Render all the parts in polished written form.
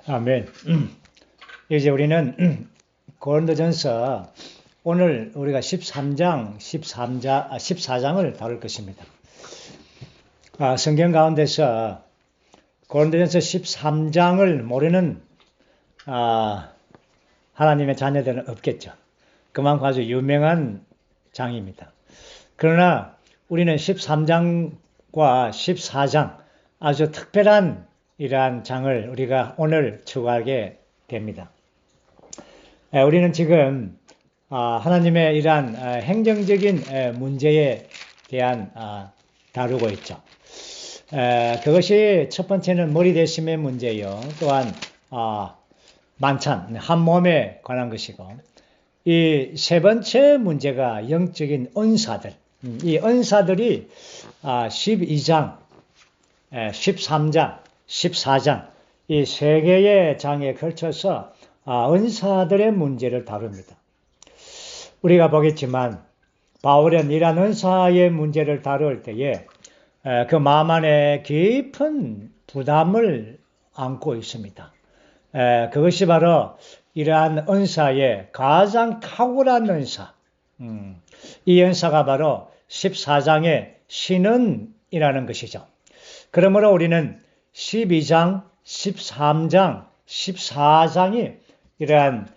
아멘. 이제 우리는 고린도전서 오늘 우리가 14장을 다룰 것입니다. 성경 가운데서 고린도전서 13장을 모르는 하나님의 자녀들은 없겠죠. 그만큼 아주 유명한 장입니다. 그러나 우리는 13장과 14장 아주 특별한 이러한 장을 우리가 오늘 추구하게 됩니다. 우리는 지금 하나님의 이러한 행정적인 문제에 대한 다루고 있죠. 그것이 첫 번째는 머리 대심의 문제요. 또한 만찬, 한 몸에 관한 것이고, 이 세 번째 문제가 영적인 은사들. 이 은사들이 12장, 13장, 14장 이 세 개의 장에 걸쳐서 은사들의 문제를 다룹니다. 우리가 보겠지만 바울은 이러한 은사의 문제를 다룰 때에 그 마음 안에 깊은 부담을 안고 있습니다. 그것이 바로 이러한 은사의 가장 탁월한 은사, 이 은사가 바로 14장의 신은이라는 것이죠. 그러므로 우리는 12장, 13장, 14장이 이러한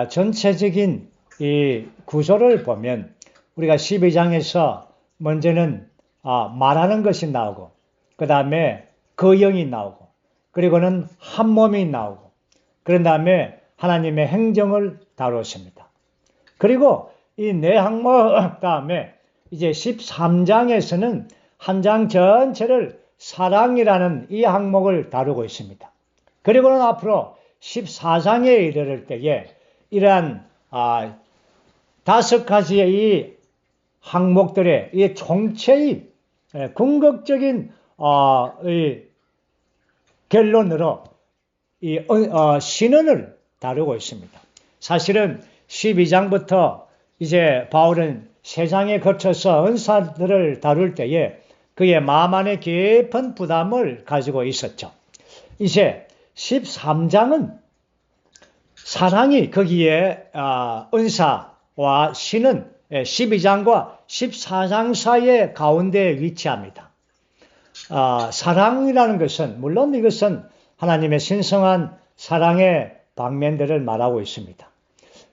전체적인 이 구조를 보면 우리가 12장에서 먼저는 말하는 것이 나오고, 그 다음에 거영이 나오고, 그리고는 한 몸이 나오고, 그런 다음에 하나님의 행정을 다루었습니다. 그리고 이 네 항목 다음에 이제 13장에서는 한 장 전체를 사랑이라는 이 항목을 다루고 있습니다. 그리고는 앞으로 14장에 이르를 때에 이러한 5가지의 이 항목들의 이 총체의 궁극적인 이 결론으로 이 신언을 다루고 있습니다. 사실은 12장부터 이제 바울은 세 장에 거쳐서 은사들을 다룰 때에 그의 마음 안에 깊은 부담을 가지고 있었죠. 이제 13장은 사랑이 거기에 은사와 신은 12장과 14장 사이의 가운데에 위치합니다. 사랑이라는 것은 물론 이것은 하나님의 신성한 사랑의 방면들을 말하고 있습니다.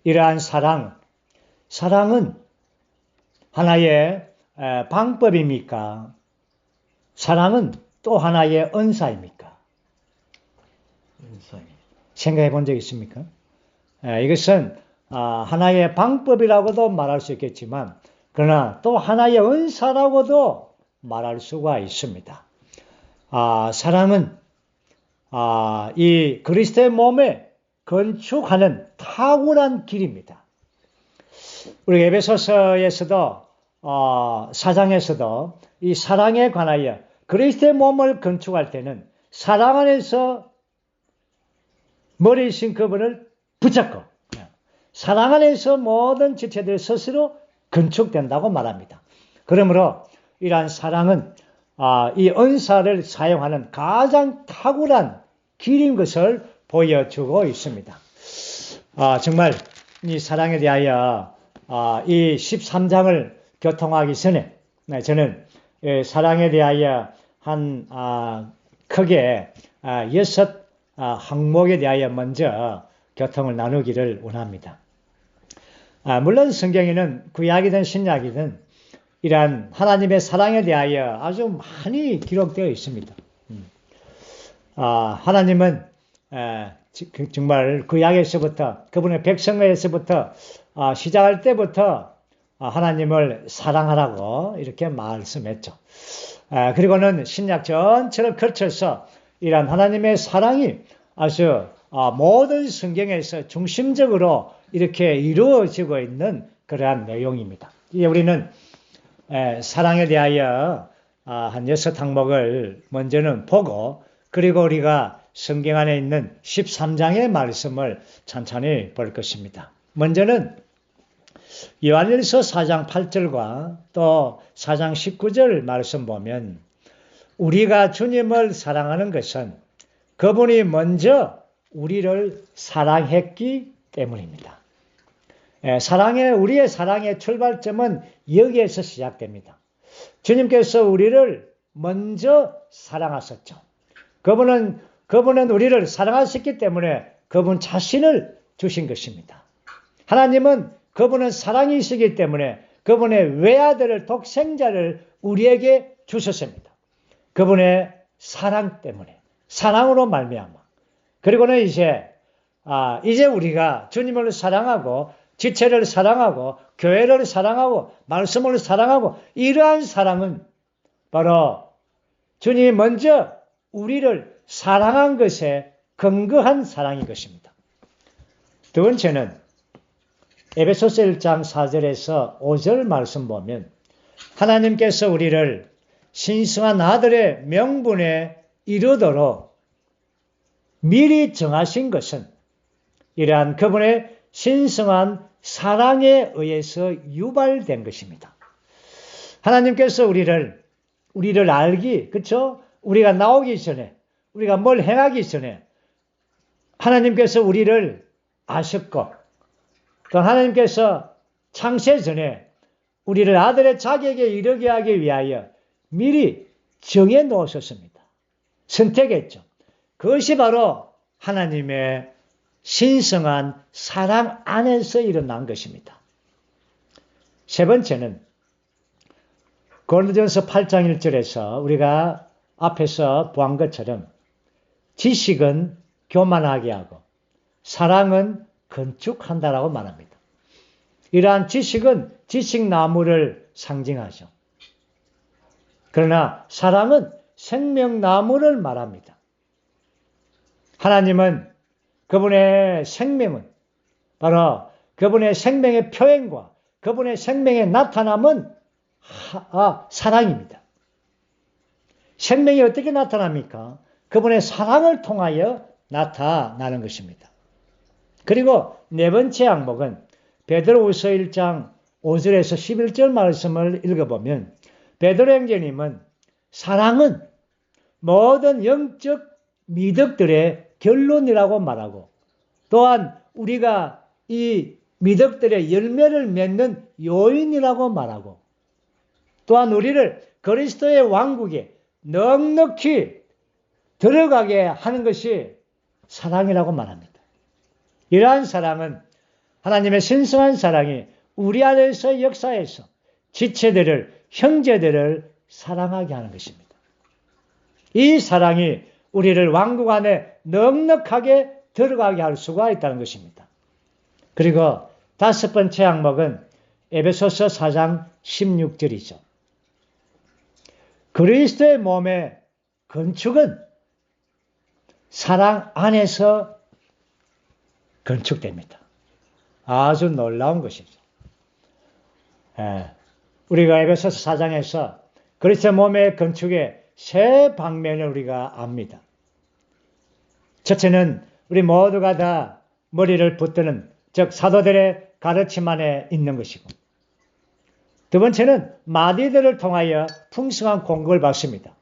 이러한 사랑은 하나의 방법입니까? 사랑은 또 하나의 은사입니까? 은사입니다. 생각해 본 적 있습니까? 이것은 하나의 방법이라고도 말할 수 있겠지만, 그러나 또 하나의 은사라고도 말할 수가 있습니다. 사랑은 이 그리스도의 몸에 건축하는 탁월한 길입니다. 우리 에베소서에서도 4장에서도 이 사랑에 관하여 그리스도의 몸을 건축할 때는 사랑 안에서 머리이신 그분을 붙잡고 사랑 안에서 모든 지체들이 스스로 건축된다고 말합니다. 그러므로 이러한 사랑은 이 은사를 사용하는 가장 탁월한 길인 것을 보여주고 있습니다. 정말 이 사랑에 대하여 이 13장을 교통하기 전에 저는 사랑에 대하여 한 크게 6 항목에 대하여 먼저 교통을 나누기를 원합니다. 물론 성경에는 구약이든 신약이든 이러한 하나님의 사랑에 대하여 아주 많이 기록되어 있습니다. 하나님은 정말 구약에서부터 그분의 백성에서부터 시작할 때부터 하나님을 사랑하라고 이렇게 말씀했죠. 그리고는 신약 전체를 거쳐서 이러한 하나님의 사랑이 아주 모든 성경에서 중심적으로 이렇게 이루어지고 있는 그러한 내용입니다. 우리는 사랑에 대하여 한 6 항목을 먼저는 보고, 그리고 우리가 성경 안에 있는 13장의 말씀을 천천히 볼 것입니다. 먼저는 요한일서 4장 8절과 또 4장 19절 말씀 보면 우리가 주님을 사랑하는 것은 그분이 먼저 우리를 사랑했기 때문입니다. 우리의 사랑의 출발점은 여기에서 시작됩니다. 주님께서 우리를 먼저 사랑하셨죠. 그분은 우리를 사랑하셨기 때문에 그분 자신을 주신 것입니다. 하나님은 그분은 사랑이시기 때문에 그분의 외아들을 독생자를 우리에게 주셨습니다. 그분의 사랑 때문에, 사랑으로 말미암아. 그리고는 이제 우리가 주님을 사랑하고 지체를 사랑하고 교회를 사랑하고 말씀을 사랑하고 이러한 사랑은 바로 주님이 먼저 우리를 사랑한 것에 근거한 사랑인 것입니다. 두 번째는 에베소서 1장 4절에서 5절 말씀 보면 하나님께서 우리를 신성한 아들의 명분에 이르도록 미리 정하신 것은 이러한 그분의 신성한 사랑에 의해서 유발된 것입니다. 하나님께서 우리를 알기, 그렇죠? 우리가 나오기 전에, 우리가 뭘 행하기 전에 하나님께서 우리를 아셨고, 또 하나님께서 창세 전에 우리를 아들의 자격에 이르게 하기 위하여 미리 정해 놓으셨습니다. 선택했죠. 그것이 바로 하나님의 신성한 사랑 안에서 일어난 것입니다. 세 번째는 고린도전서 8장 1절에서 우리가 앞에서 보한 것처럼 지식은 교만하게 하고 사랑은 건축한다라고 말합니다. 이러한 지식은 지식나무를 상징하죠. 그러나 사랑은 생명나무를 말합니다. 하나님은 그분의 생명은 바로 그분의 생명의 표현과 그분의 생명의 나타남은 사랑입니다. 생명이 어떻게 나타납니까? 그분의 사랑을 통하여 나타나는 것입니다. 그리고 네 번째 항목은 베드로후서 1장 5절에서 11절 말씀을 읽어보면 베드로 형제님은 사랑은 모든 영적 미덕들의 결론이라고 말하고 또한 우리가 이 미덕들의 열매를 맺는 요인이라고 말하고 또한 우리를 그리스도의 왕국에 넉넉히 들어가게 하는 것이 사랑이라고 말합니다. 이러한 사랑은 하나님의 신성한 사랑이 우리 안에서 역사해서 지체들을, 형제들을 사랑하게 하는 것입니다. 이 사랑이 우리를 왕국 안에 넉넉하게 들어가게 할 수가 있다는 것입니다. 그리고 다섯 번째 항목은 에베소서 4장 16절이죠. 그리스도의 몸의 건축은 사랑 안에서 건축됩니다. 아주 놀라운 것이죠. 우리가 에베소서 4장에서 그리스도의 몸의 건축의 세 방면을 우리가 압니다. 첫째는 우리 모두가 다 머리를 붙드는 즉 사도들의 가르침 안에 있는 것이고 두 번째는 마디들을 통하여 풍성한 공급을 받습니다.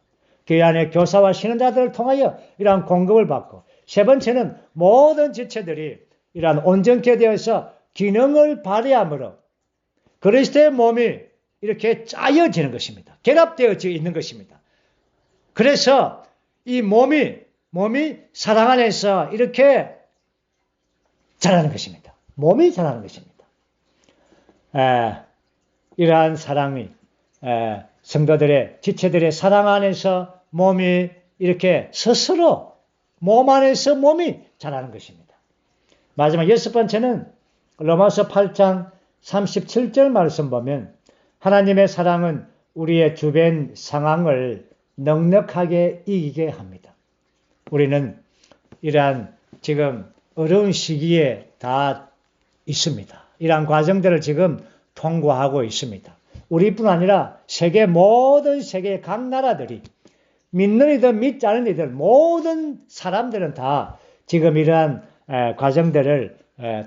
교회 안에 교사와 신원자들을 통하여 이러한 공급을 받고 세 번째는 모든 지체들이 이러한 온전케 되어서 기능을 발휘함으로 그리스도의 몸이 이렇게 짜여지는 것입니다. 결합되어 있는 것입니다. 그래서 이 몸이 사랑 안에서 이렇게 자라는 것입니다. 몸이 자라는 것입니다. 이러한 사랑이 성도들의 지체들의 사랑 안에서 몸이 이렇게 스스로 몸 안에서 몸이 자라는 것입니다. 마지막 여섯 번째는 로마서 8장 37절 말씀 보면 하나님의 사랑은 우리의 주변 상황을 넉넉하게 이기게 합니다. 우리는 이러한 지금 어려운 시기에 다 있습니다. 이러한 과정들을 지금 통과하고 있습니다. 우리뿐 아니라 모든 세계의 각 나라들이 믿는 이들 믿지 않는 이들 모든 사람들은 다 지금 이러한 과정들을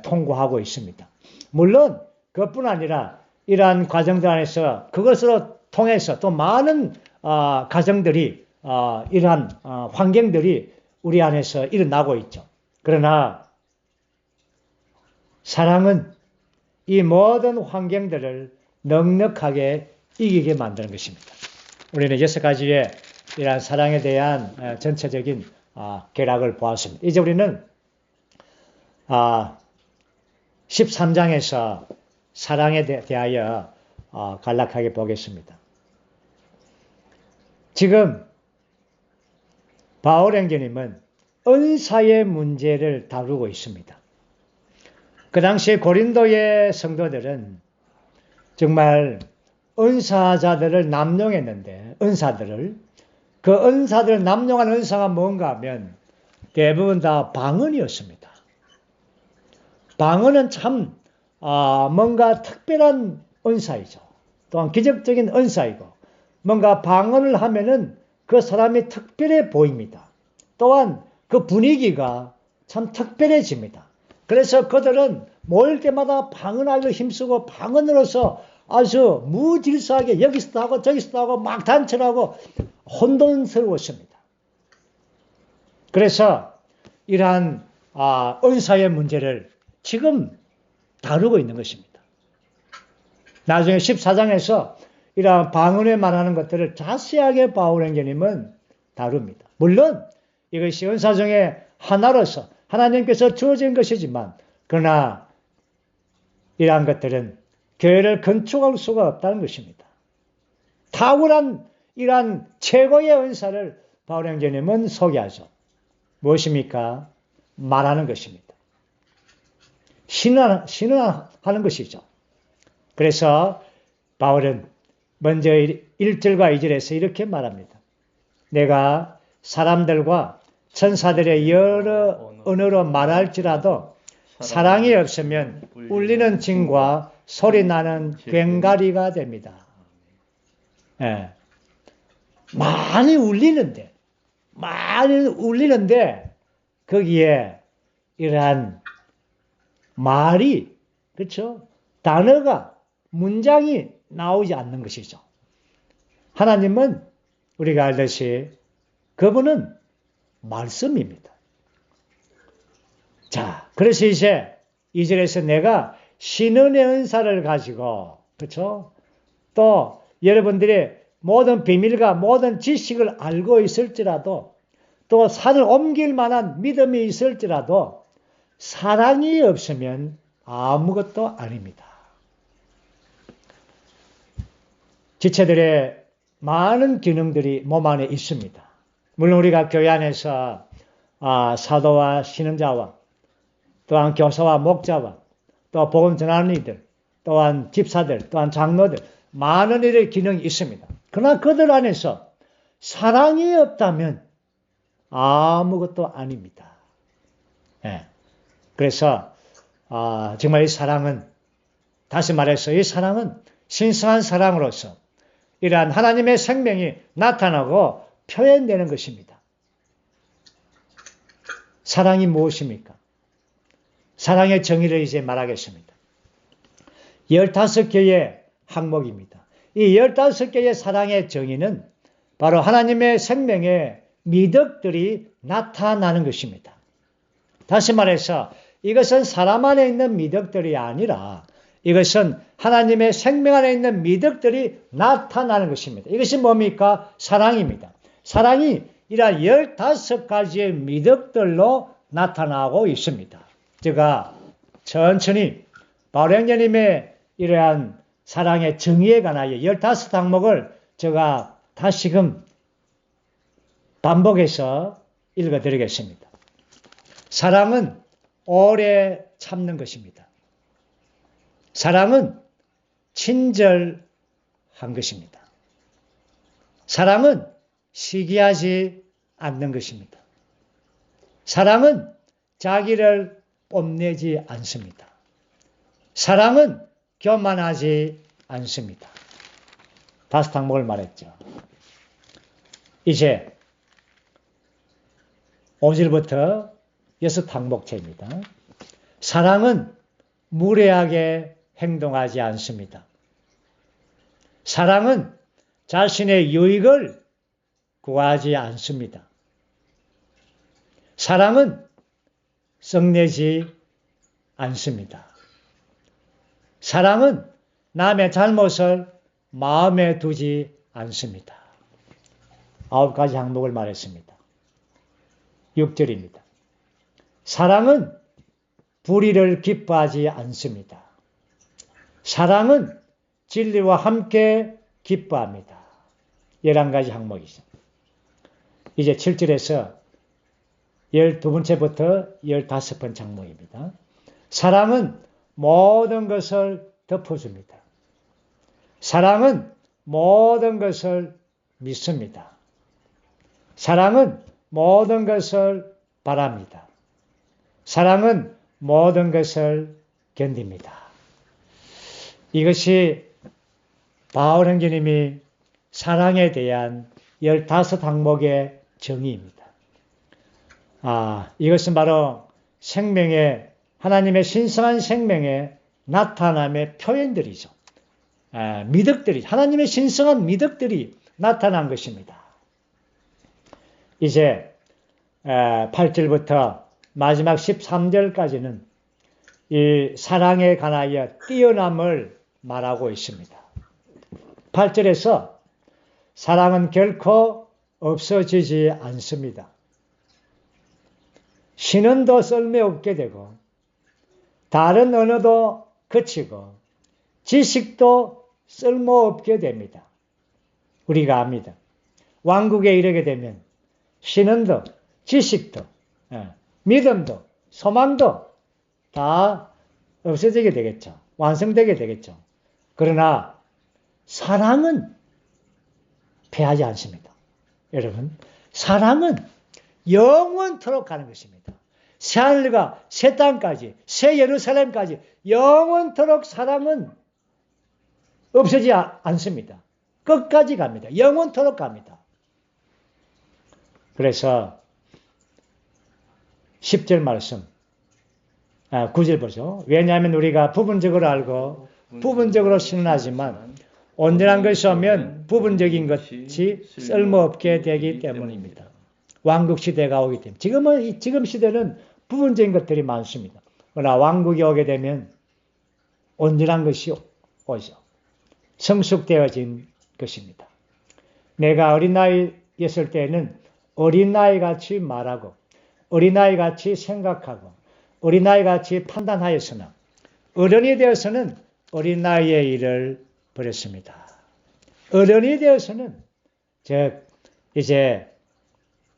통과하고 있습니다. 물론 그것뿐 아니라 이러한 과정들 안에서 그것으로 통해서 또 많은 과정들이 이러한 환경들이 우리 안에서 일어나고 있죠. 그러나 사랑은 이 모든 환경들을 넉넉하게 이기게 만드는 것입니다. 우리는 6가지의 이러한 사랑에 대한 전체적인 결학을 보았습니다. 이제 우리는 13장에서 사랑에 대하여 간략하게 보겠습니다. 지금 바울행전님은 은사의 문제를 다루고 있습니다. 그 당시에 고린도의 성도들은 정말 은사자들을 남용했는데, 그 은사들을 남용한 은사가 뭔가 하면 대부분 다 방언이었습니다. 방언은 참 뭔가 특별한 은사이죠. 또한 기적적인 은사이고, 뭔가 방언을 하면은 그 사람이 특별해 보입니다. 또한 그 분위기가 참 특별해집니다. 그래서 그들은 모일 때마다 방언하기를 힘쓰고 방언으로서 아주 무질서하게 여기서도 하고 저기서도 하고 막 단체를 하고 혼돈스러웠습니다. 그래서 이러한 은사의 문제를 지금 다루고 있는 것입니다. 나중에 14장에서 이러한 방언에 말하는 것들을 자세하게 바울행전님은 다룹니다. 물론 이것이 은사 중에 하나로서 하나님께서 주어진 것이지만, 그러나 이러한 것들은 교회를 건축할 수가 없다는 것입니다. 탁월한 이러한 최고의 은사를 바울행전님은 소개하죠. 무엇입니까? 말하는 것입니다. 신원하는 것이죠. 그래서 바울은 먼저 1절과 2절에서 이렇게 말합니다. 내가 사람들과 천사들의 여러 언어로 말할지라도 사랑이 없으면 울리는 징과 소리 나는 꽹과리가 됩니다. 예. 많이 울리는데 거기에 이러한 말이, 그렇죠? 단어가, 문장이 나오지 않는 것이죠. 하나님은 우리가 알듯이 그분은 말씀입니다. 자, 그래서 이제 2절에서 내가 신은의 은사를 가지고, 그렇죠? 또 여러분들이 모든 비밀과 모든 지식을 알고 있을지라도, 또 산을 옮길 만한 믿음이 있을지라도 사랑이 없으면 아무것도 아닙니다. 지체들의 많은 기능들이 몸 안에 있습니다. 물론 우리가 교회 안에서 사도와 신앙자와 또한 교사와 목자와 또 복음 전하는 이들, 또한 집사들, 또한 장로들, 많은 일의 기능이 있습니다. 그러나 그들 안에서 사랑이 없다면 아무것도 아닙니다. 예. 그래서 정말 이 사랑은, 다시 말해서 이 사랑은 신성한 사랑으로서 이러한 하나님의 생명이 나타나고 표현되는 것입니다. 사랑이 무엇입니까? 사랑의 정의를 이제 말하겠습니다. 15개의 항목입니다. 이 15개의 사랑의 정의는 바로 하나님의 생명의 미덕들이 나타나는 것입니다. 다시 말해서 이것은 사람 안에 있는 미덕들이 아니라 이것은 하나님의 생명 안에 있는 미덕들이 나타나는 것입니다. 이것이 뭡니까? 사랑입니다. 사랑이 이러한 15가지의 미덕들로 나타나고 있습니다. 제가 천천히 바울행전님의 이러한 사랑의 정의에 관하여 15항목을 제가 다시금 반복해서 읽어드리겠습니다. 사랑은 오래 참는 것입니다. 사랑은 친절한 것입니다. 사랑은 시기하지 않는 것입니다. 사랑은 자기를 뽐내지 않습니다. 사랑은 교만하지 않습니다. 5항목을 말했죠. 이제 5절부터 6항목째입니다. 사랑은 무례하게 행동하지 않습니다. 사랑은 자신의 유익을 구하지 않습니다. 사랑은 썩내지 않습니다. 사랑은 남의 잘못을 마음에 두지 않습니다. 9가지 항목을 말했습니다. 6절입니다. 사랑은 불의를 기뻐하지 않습니다. 사랑은 진리와 함께 기뻐합니다. 11가지 항목이죠. 이제 7절에서 12번째부터 15번째 항목입니다. 사랑은 모든 것을 덮어줍니다. 사랑은 모든 것을 믿습니다. 사랑은 모든 것을 바랍니다. 사랑은 모든 것을 견딥니다. 이것이 바울 형제님이 사랑에 대한 15항목의 정의입니다. 이것은 바로 생명의, 하나님의 신성한 생명의 나타남의 표현들이죠. 미덕들이, 하나님의 신성한 미덕들이 나타난 것입니다. 이제 8절부터 마지막 13절까지는 이 사랑에 관하여 뛰어남을 말하고 있습니다. 8절에서 사랑은 결코 없어지지 않습니다. 신은도 쓸모없게 되고 다른 언어도 그치고 지식도 쓸모없게 됩니다. 우리가 압니다. 왕국에 이르게 되면 신은도 지식도 믿음도 소망도 다 없어지게 되겠죠. 완성되게 되겠죠. 그러나 사랑은 패하지 않습니다. 여러분, 사랑은 영원토록 가는 것입니다. 새하늘과 새 땅까지, 새 예루살렘까지 영원토록 사랑은 없어지지 않습니다. 끝까지 갑니다. 영원토록 갑니다. 그래서 10절 말씀, 9절 보죠. 왜냐하면 우리가 부분적으로 알고 부분적으로 신원하지만 온전한 것이 오면 부분적인 것이 쓸모없게 되기 때문입니다. 왕국 시대가 오기 때문에 지금 시대는 부분적인 것들이 많습니다. 그러나 왕국이 오게 되면 온전한 것이 오죠. 성숙되어진 것입니다. 내가 어린아이였을 때는 어린아이같이 말하고 어린아이같이 생각하고 어린아이같이 판단하였으나 어른이 되어서는 어린아이의 일을 버렸습니다. 어른이 되어서는 즉 이제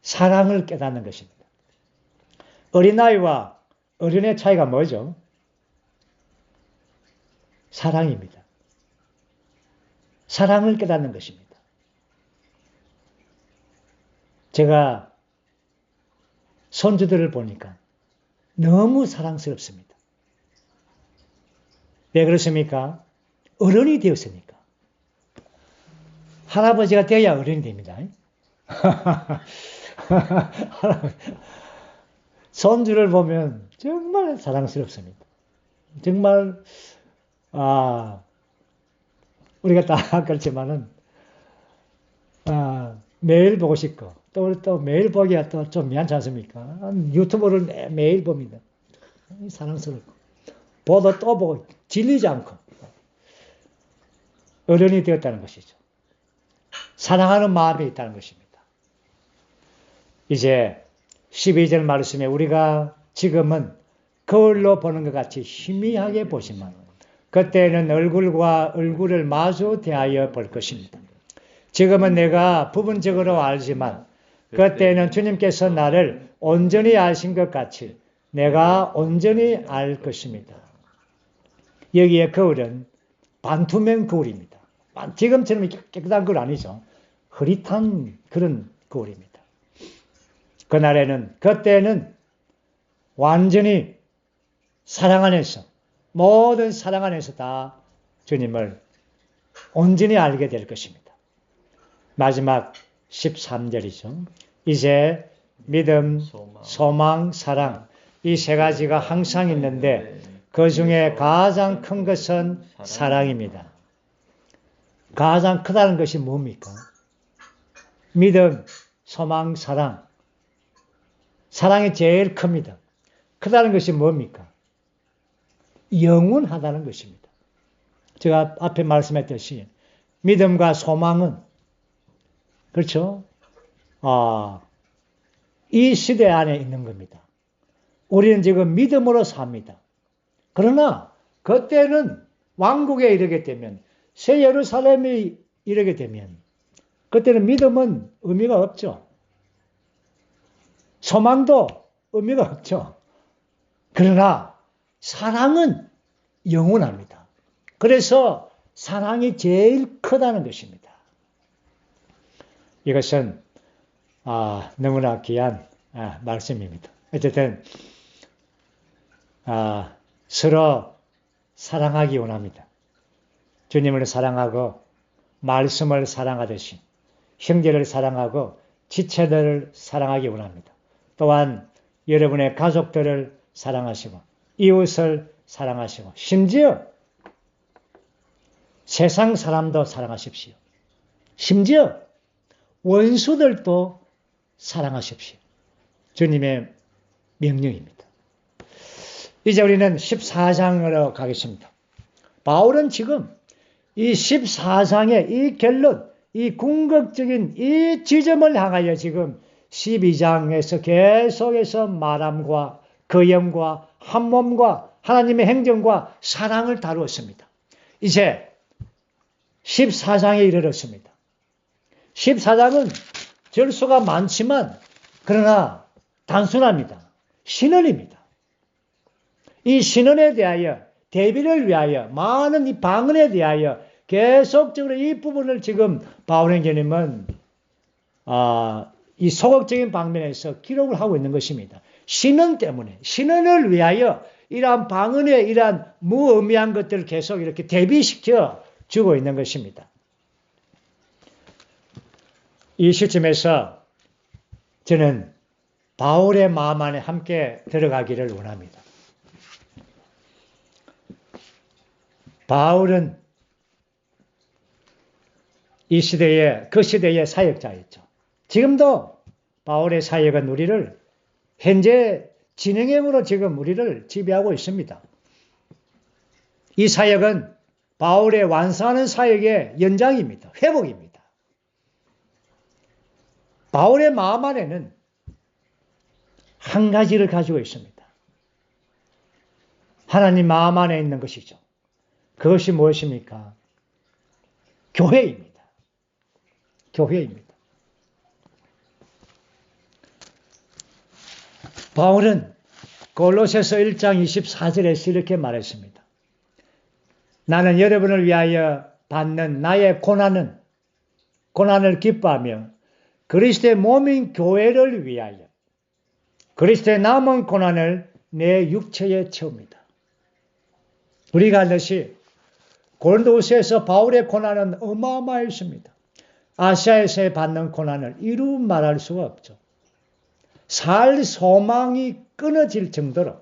사랑을 깨닫는 것입니다. 어린아이와 어른의 차이가 뭐죠? 사랑입니다. 사랑을 깨닫는 것입니다. 제가 손주들을 보니까 너무 사랑스럽습니다. 왜 그렇습니까? 어른이 되었으니까. 할아버지가 되어야 어른이 됩니다. 손주를 보면 정말 사랑스럽습니다. 정말 우리가 다 그렇지만은 매일 보고 싶고 또 매일 보기가 또 좀 미안치 않습니까? 유튜브를 매일 봅니다. 사랑스럽고 보도 또 보고 질리지 않고 어른이 되었다는 것이죠. 사랑하는 마음이 있다는 것입니다. 이제 12절 말씀에 우리가 지금은 거울로 보는 것 같이 희미하게 보지만 그때는 얼굴과 얼굴을 마주 대하여 볼 것입니다. 지금은 내가 부분적으로 알지만 그때는 주님께서 나를 온전히 아신 것 같이 내가 온전히 알 것입니다. 여기에 거울은 반투명 거울입니다. 지금처럼 깨끗한 거울 아니죠. 흐릿한 그런 거울입니다. 그때는 완전히 사랑 안에서 모든 사랑 안에서 다 주님을 온전히 알게 될 것입니다. 마지막 13절이죠. 이제 믿음, 소망, 사랑 이 세 가지가 항상 있는데 그 중에 가장 큰 것은 사랑입니다. 가장 크다는 것이 뭡니까? 믿음, 소망, 사랑. 사랑이 제일 큽니다. 크다는 것이 뭡니까? 영원하다는 것입니다. 제가 앞에 말씀했듯이 믿음과 소망은 그렇죠? 이 시대 안에 있는 겁니다. 우리는 지금 믿음으로 삽니다. 그러나 그때는 왕국에 이르게 되면 새 예루살렘이 이르게 되면 그때는 믿음은 의미가 없죠. 소망도 의미가 없죠. 그러나 사랑은 영원합니다. 그래서 사랑이 제일 크다는 것입니다. 이것은 너무나 귀한 말씀입니다. 어쨌든 서로 사랑하기 원합니다. 주님을 사랑하고 말씀을 사랑하듯이 형제를 사랑하고 지체들을 사랑하기 원합니다. 또한 여러분의 가족들을 사랑하시고 이웃을 사랑하시고 심지어 세상 사람도 사랑하십시오. 심지어 원수들도 사랑하십시오. 주님의 명령입니다. 이제 우리는 14장으로 가겠습니다. 바울은 지금 이 14장의 이 결론, 이 궁극적인 이 지점을 향하여 지금 12장에서 계속해서 말함과 거염과 한몸과 하나님의 행정과 사랑을 다루었습니다. 이제 14장에 이르렀습니다. 14장은 절수가 많지만 그러나 단순합니다. 신언입니다. 이 신언에 대하여 대비를 위하여 많은 이 방언에 대하여 계속적으로 이 부분을 지금 바울행전님은 이 소극적인 방면에서 기록을 하고 있는 것입니다. 신언 때문에 신언을 위하여 이러한 방언의 이러한 무의미한 것들을 계속 이렇게 대비시켜 주고 있는 것입니다. 이 시점에서 저는 바울의 마음 안에 함께 들어가기를 원합니다. 바울은 이 시대에 그 시대의 사역자였죠. 지금도 바울의 사역은 우리를 현재 진행형으로 지금 우리를 지배하고 있습니다. 이 사역은 바울의 완성하는 사역의 연장입니다. 회복입니다. 바울의 마음 안에는 한 가지를 가지고 있습니다. 하나님 마음 안에 있는 것이죠. 그것이 무엇입니까? 교회입니다. 교회입니다. 바울은 골로새서 1장 24절에서 이렇게 말했습니다. 나는 여러분을 위하여 받는 나의 고난을 기뻐하며 그리스도의 몸인 교회를 위하여 그리스도의 남은 고난을 내 육체에 채웁니다. 우리가 알듯이 고린도후서에서 바울의 고난은 어마어마했습니다. 아시아에서 받는 고난을 이루 말할 수가 없죠. 살 소망이 끊어질 정도로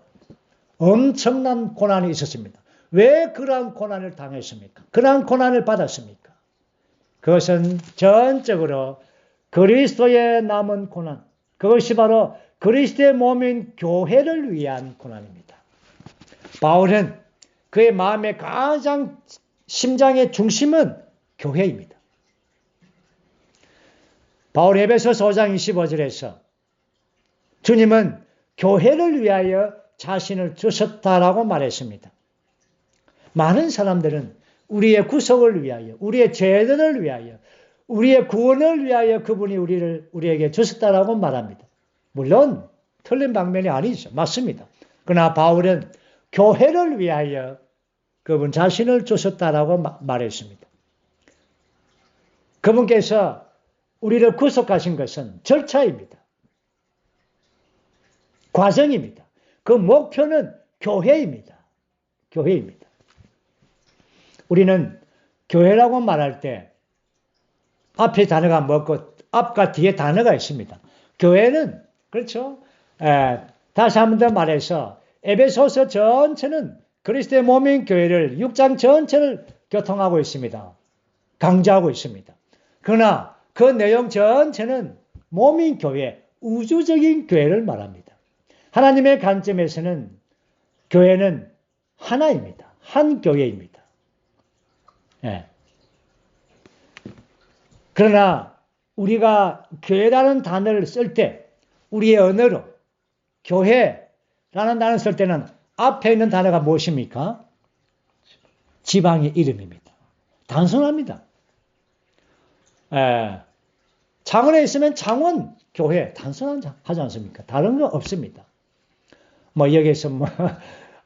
엄청난 고난이 있었습니다. 왜 그러한 고난을 당했습니까? 그러한 고난을 받았습니까? 그것은 전적으로 그리스도의 남은 고난, 그것이 바로 그리스도의 몸인 교회를 위한 고난입니다. 바울은 그의 마음의 가장 심장의 중심은 교회입니다. 바울 에베소서 5장 25절에서 주님은 교회를 위하여 자신을 주셨다라고 말했습니다. 많은 사람들은 우리의 구속을 위하여, 우리의 죄들을 위하여, 우리의 구원을 위하여 그분이 우리에게 주셨다라고 말합니다. 물론 틀린 방면이 아니죠. 맞습니다. 그러나 바울은 교회를 위하여 그분 자신을 주셨다라고 말했습니다. 그분께서 우리를 구속하신 것은 절차입니다. 과정입니다. 그 목표는 교회입니다. 교회입니다. 우리는 교회라고 말할 때 앞에 단어가 뭐고 앞과 뒤에 단어가 있습니다. 교회는 그렇죠. 다시 한 번 더 말해서 에베소서 전체는 그리스도의 몸인 교회를 6장 전체를 교통하고 있습니다. 강조하고 있습니다. 그러나 그 내용 전체는 몸인 교회, 우주적인 교회를 말합니다. 하나님의 관점에서는 교회는 하나입니다. 한 교회입니다. 예. 그러나 우리가 교회라는 단어를 쓸 때 우리의 언어로 교회라는 단어를 쓸 때는 앞에 있는 단어가 무엇입니까? 지방의 이름입니다. 단순합니다. 창원에 있으면 창원 교회 단순하지 않습니까? 다른 거 없습니다. 뭐 여기서 뭐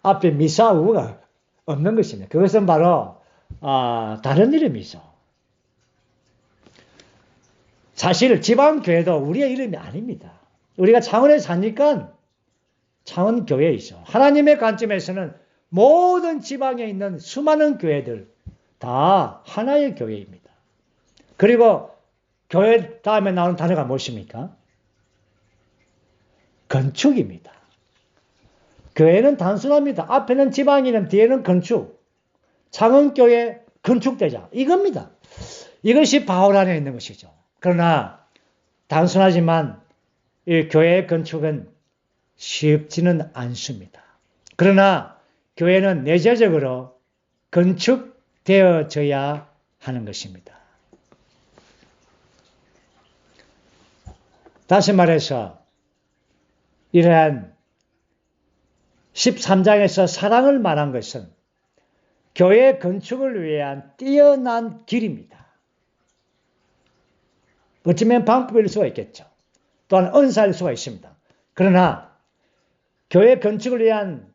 앞에 미사우가 없는 것입니다. 그것은 바로 다른 이름이죠. 사실 지방교회도 우리의 이름이 아닙니다. 우리가 창원에 사니까 창원교회이죠. 하나님의 관점에서는 모든 지방에 있는 수많은 교회들 다 하나의 교회입니다. 그리고 교회 다음에 나오는 단어가 무엇입니까? 건축입니다. 교회는 단순합니다. 앞에는 지방 이름, 뒤에는 건축. 창원교회 건축대장. 이겁니다. 이것이 바울 안에 있는 것이죠. 그러나 단순하지만 이 교회의 건축은 쉽지는 않습니다. 그러나 교회는 내재적으로 건축되어져야 하는 것입니다. 다시 말해서 이러한 13장에서 사랑을 말한 것은 교회 건축을 위한 뛰어난 길입니다. 어쩌면 방법일 수가 있겠죠. 또한 은사일 수가 있습니다. 그러나 교회 건축을 위한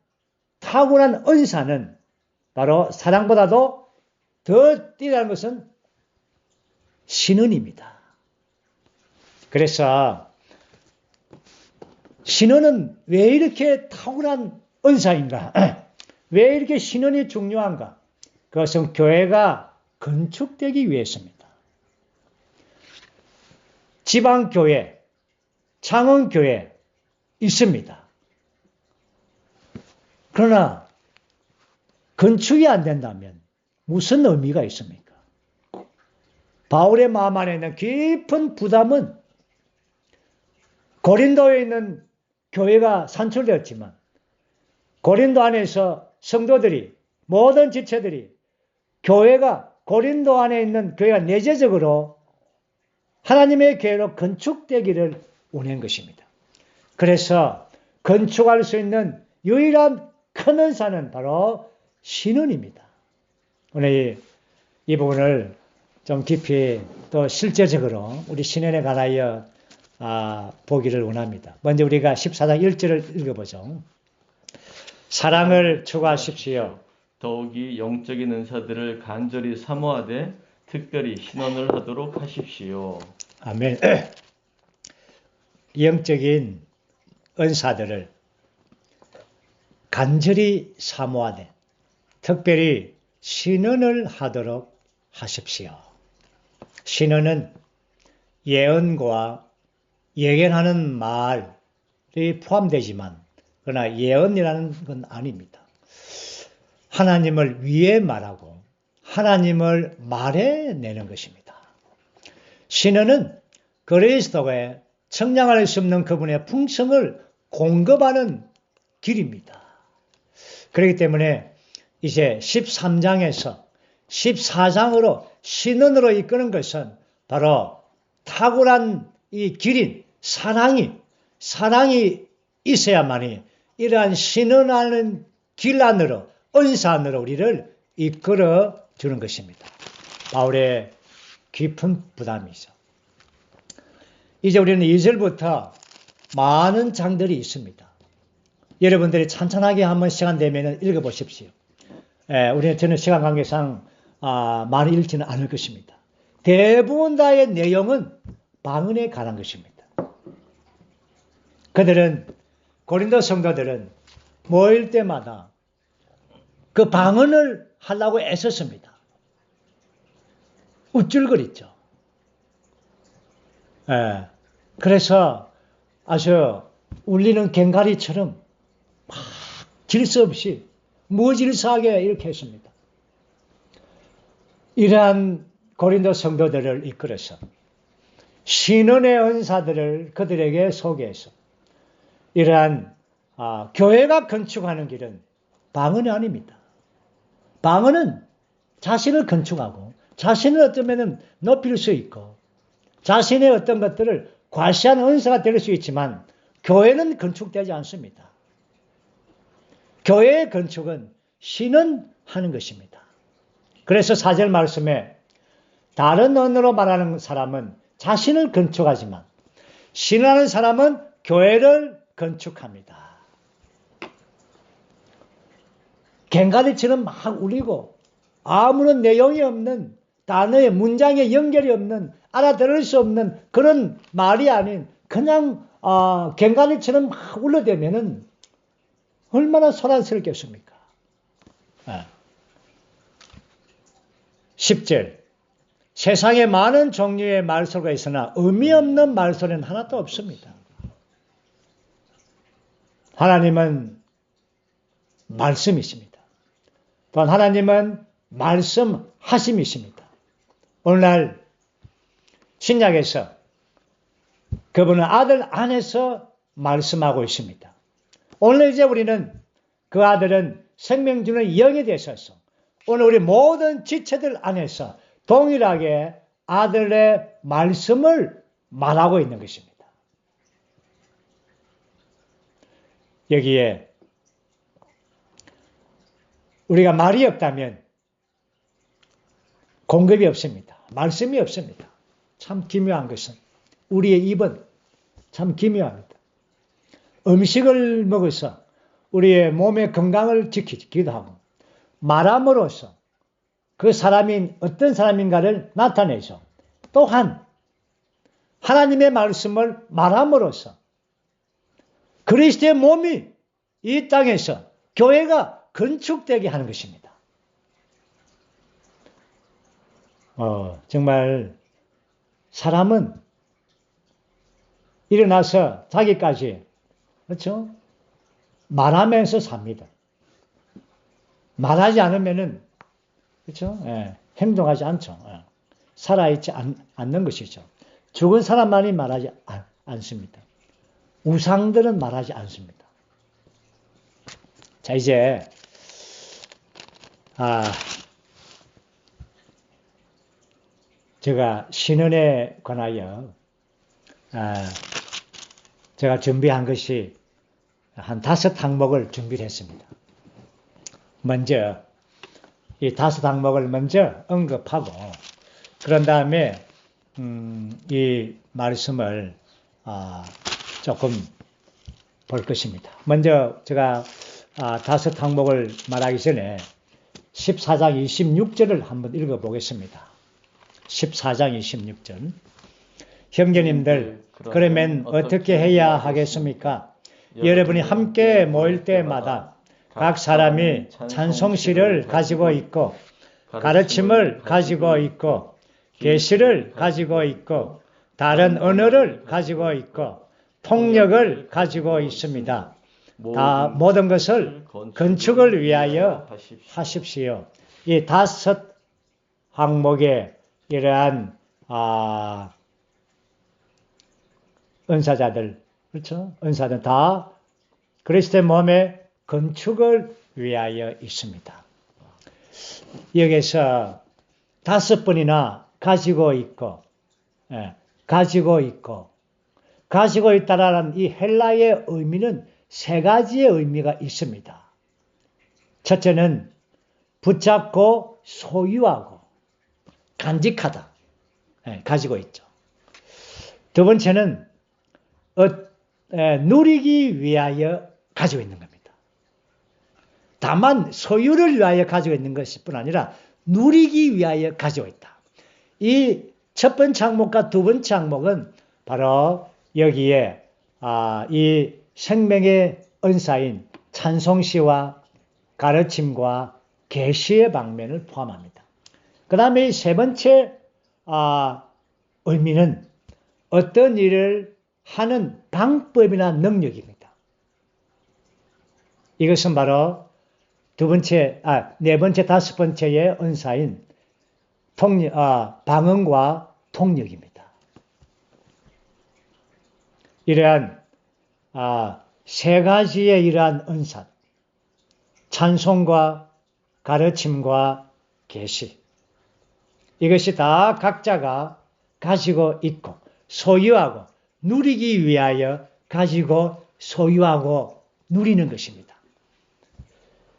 탁월한 은사는 바로 사랑보다도 더 뛰어난 것은 신은입니다. 그래서 신은은 왜 이렇게 탁월한 은사인가? 왜 이렇게 신은이 중요한가? 그것은 교회가 건축되기 위해서입니다. 지방교회, 창원교회 있습니다. 그러나 건축이 안 된다면 무슨 의미가 있습니까? 바울의 마음 안에 있는 깊은 부담은 고린도에 있는 교회가 산출되었지만 고린도 안에서 성도들이 모든 지체들이 교회가 고린도 안에 있는 교회가 내재적으로 하나님의 교회로 건축되기를 원한 것입니다. 그래서 건축할 수 있는 유일한 큰 은사는 바로 신은입니다. 오늘 이 부분을 좀 깊이 또 실제적으로 우리 신은에 관하여 보기를 원합니다. 먼저 우리가 14장 1절을 읽어보죠. 사랑을 추구하십시오. 더욱이 영적인 은사들을 간절히 사모하되 특별히 신원을 하도록 하십시오. 아멘. 영적인 은사들을 간절히 사모하되 특별히 신원을 하도록 하십시오. 신원은 예언과 예견하는 말이 포함되지만 그러나 예언이라는 건 아닙니다. 하나님을 위해 말하고 하나님을 말해내는 것입니다. 신언은 그리스도의 청량할 수 없는 그분의 풍성을 공급하는 길입니다. 그렇기 때문에 이제 13장에서 14장으로 신언으로 이끄는 것은 바로 탁월한 이 길인 사랑이 있어야만이 이러한 신언하는 길 안으로 은사 안으로 우리를 이끌어 주는 것입니다. 바울의 깊은 부담이죠. 이제 우리는 2절부터 많은 장들이 있습니다. 여러분들이 찬찬하게 한번 시간 되면 읽어보십시오. 저는 시간 관계상 많이 읽지는 않을 것입니다. 대부분 다의 내용은 방언에 관한 것입니다. 고린도 성도들은 모일 때마다 그 방언을 하려고 애썼습니다. 우쭐거렸죠. 그래서 아주 울리는 괭가리처럼 막 질서 없이 무질서하게 이렇게 했습니다. 이러한 고린도 성도들을 이끌어서 신언의 은사들을 그들에게 소개해서 이러한 교회가 건축하는 길은 방언이 아닙니다. 방언은 자신을 건축하고 자신을 어쩌면 높일 수 있고 자신의 어떤 것들을 과시하는 은사가 될 수 있지만 교회는 건축되지 않습니다. 교회의 건축은 신은 하는 것입니다. 그래서 4절 말씀에 다른 언어로 말하는 사람은 자신을 건축하지만 신하는 사람은 교회를 건축합니다. 갱가리처럼 막 울리고 아무런 내용이 없는 단어의 문장의 연결이 없는 알아들을 수 없는 그런 말이 아닌 그냥 갱가리처럼 막 울려대면은 얼마나 소란스럽겠습니까? 10절 세상에 많은 종류의 말소리가 있으나 의미 없는 말소리는 하나도 없습니다. 하나님은 말씀이십니다. 또한 하나님은 말씀하심이십니다. 오늘날 신약에서 그분은 아들 안에서 말씀하고 있습니다. 오늘 이제 우리는 그 아들은 생명 주는 영이 되셔서 오늘 우리 모든 지체들 안에서 동일하게 아들의 말씀을 말하고 있는 것입니다. 여기에 우리가 말이 없다면 공급이 없습니다. 말씀이 없습니다. 참 기묘한 것은 우리의 입은 참 기묘합니다. 음식을 먹어서 우리의 몸의 건강을 지키기도 하고 말함으로써 그 사람이 어떤 사람인가를 나타내죠. 또한 하나님의 말씀을 말함으로써 그리스도의 몸이 이 땅에서 교회가 건축되게 하는 것입니다. 정말 사람은 일어나서 자기까지 그렇죠? 말하면서 삽니다. 말하지 않으면은 그렇죠? 행동하지 않죠. 살아있지 않는 것이죠. 죽은 사람만이 말하지 않습니다. 우상들은 말하지 않습니다. 자, 이제 제가 신언에 관하여 제가 준비한 것이 한 5항목을 준비를 했습니다. 먼저 이 5항목을 먼저 언급하고 그런 다음에 이 말씀을 조금 볼 것입니다. 먼저 제가 5항목을 말하기 전에 14장 26절을 한번 읽어보겠습니다. 14장 26절 형제님들 그러면 어떻게 해야 하겠습니까? 여러분이 함께 모일 때마다 각 사람이 찬송시를 가지고 있고 가르침을 가지고 있고 계시를 가지고 있고 다른 언어를 가지고 있고 통역을 가지고 있습니다. 다 모든 것을 건축을 위하여 하십시오. 이 5항목의 이러한 은사자들, 그렇죠? 은사는 다 그리스도의 몸의 건축을 위하여 있습니다. 여기서 5번이나 가지고 있고, 가지고 있다라는 이 헬라의 의미는 3가지의 의미가 있습니다. 첫째는 붙잡고 소유하고 간직하다. 가지고 있죠. 두 번째는 누리기 위하여 가지고 있는 겁니다. 다만 소유를 위하여 가지고 있는 것일 뿐 아니라 누리기 위하여 가지고 있다. 이 첫 번째 항목과 두 번째 항목은 바로 여기에 이 생명의 은사인 찬송시와 가르침과 계시의 방면을 포함합니다. 그 다음에 세 번째 의미는 어떤 일을 하는 방법이나 능력입니다. 이것은 바로 네 번째, 다섯 번째의 은사인 방언과 통역입니다. 이러한 세 가지의 이러한 은사, 찬송과 가르침과 계시, 이것이 다 각자가 가지고 있고 소유하고 누리기 위하여 가지고 소유하고 누리는 것입니다.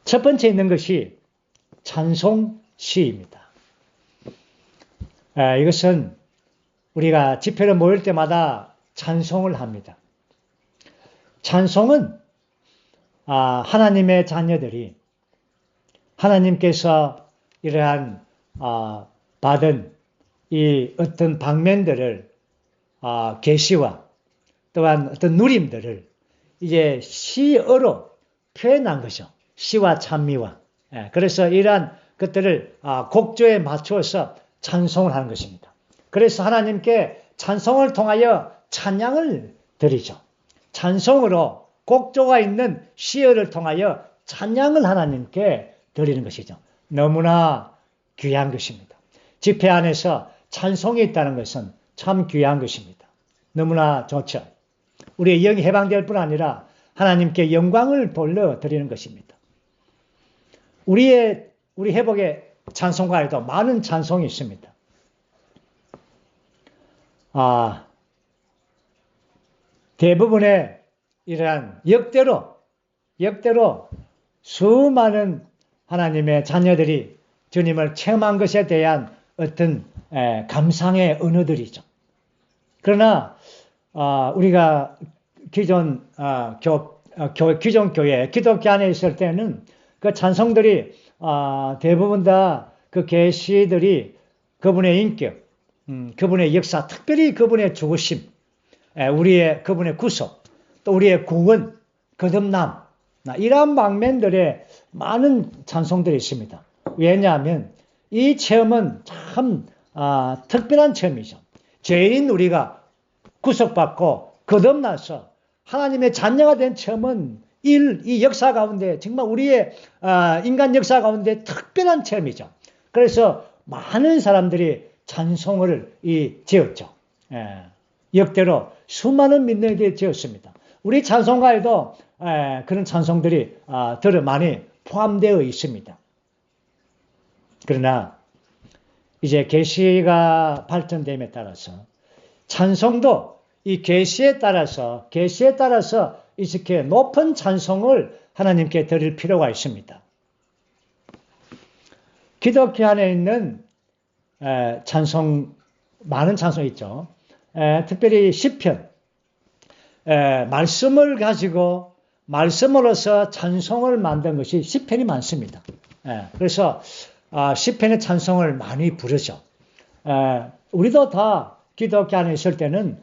첫 번째 있는 것이 찬송시입니다. 이것은 우리가 집회를 모일 때마다 찬송을 합니다. 찬송은 하나님의 자녀들이 하나님께서 이러한 받은 이 어떤 방면들을 계시와 또한 어떤 누림들을 이제 시어로 표현한 거죠. 시와 찬미와. 그래서 이러한 것들을 곡조에 맞추어서 찬송을 하는 것입니다. 그래서 하나님께 찬송을 통하여 찬양을 드리죠. 찬송으로 곡조가 있는 시어를 통하여 찬양을 하나님께 드리는 것이죠. 너무나 귀한 것입니다. 집회 안에서 찬송이 있다는 것은 참 귀한 것입니다. 너무나 좋죠. 우리의 영이 해방될 뿐 아니라 하나님께 영광을 돌려드리는 것입니다. 우리 회복의 찬송가에도 많은 찬송이 있습니다. 대부분의 이러한 역대로 수많은 하나님의 자녀들이 주님을 체험한 것에 대한 어떤 감상의 언어들이죠. 그러나 우리가 기존 교회, 기독교 안에 있을 때는 그 찬송들이 대부분 다 그 계시들이 그분의 인격, 그분의 역사, 특별히 그분의 죽으심, 그분의 구속, 또 우리의 구원, 거듭남, 이러한 방면들의 많은 찬송들이 있습니다. 왜냐하면 이 체험은 참 특별한 체험이죠. 죄인 우리가 구속받고 거듭나서 하나님의 자녀가 된 체험은 이 역사 가운데 정말 우리의 인간 역사 가운데 특별한 체험이죠. 그래서 많은 사람들이 찬송을 지었죠. 역대로 수많은 민들에게 지었습니다. 우리 찬송가에도 그런 찬송들이 많이 포함되어 있습니다. 그러나 이제 계시가 발전됨에 따라서 찬송도 이 계시에 따라서 이렇게 높은 찬송을 하나님께 드릴 필요가 있습니다. 기독교 안에 있는 많은 찬송이 있죠. 특별히 시편, 말씀을 가지고 말씀으로서 찬송을 만든 것이 시편이 많습니다. 그래서 시편의 찬송을 많이 부르죠. 우리도 다 기독교 안에 있을 때는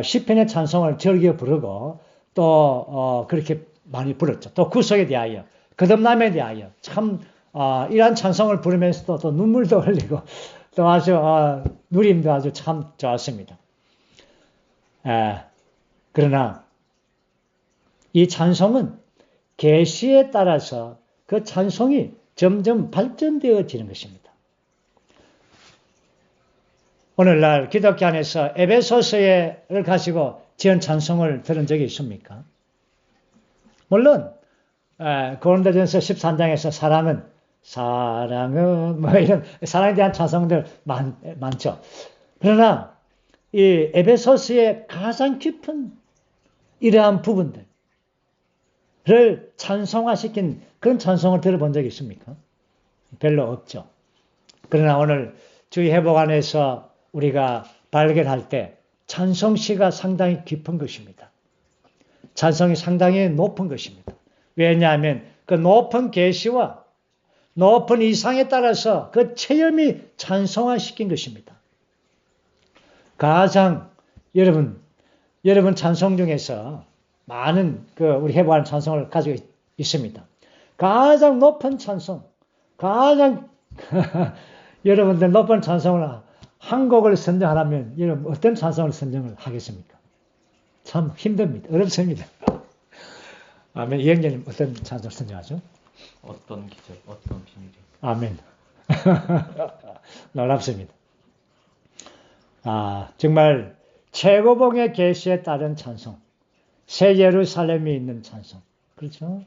시편의 찬송을 즐겨 부르고 또 그렇게 많이 불렀죠. 또 구속에 대하여, 거듭남에 대하여 참 이러한 찬송을 부르면서도 또 눈물도 흘리고 또 아주 누림도 아주 참 좋았습니다. 그러나 이 찬송은 계시에 따라서 그 찬송이 점점 발전되어지는 것입니다. 오늘날 기독교 안에서 에베소서를 가지고 지은 찬송을 들은 적이 있습니까? 물론 고린도전서 13장에서 사랑은 뭐 이런 사랑에 대한 찬송들 많죠. 그러나 이 에베소서의 가장 깊은 이러한 부분들을 찬송화시킨 그런 찬송을 들어본 적이 있습니까? 별로 없죠. 그러나 오늘 주의 회복 안에서 우리가 발견할 때 찬송시가 상당히 깊은 것입니다. 찬송이 상당히 높은 것입니다. 왜냐하면 그 높은 계시와 높은 이상에 따라서 그 체험이 찬송화시킨 것입니다. 가장 여러분 찬송 중에서 많은 우리 회복하는 찬송을 가지고 있습니다. 가장 높은 찬송, 가장 여러분들 높은 찬송을 한 곡을 선정하라면 여러분 어떤 찬송을 선정을 하겠습니까? 참 힘듭니다. 어렵습니다. 아멘. 이영재님 어떤 찬송을 선정하죠? 어떤 기적, 어떤 비밀이. 아멘. 놀랍습니다. 정말 최고봉의 계시에 따른 찬송, 새 예루살렘이 있는 찬송. 그렇죠?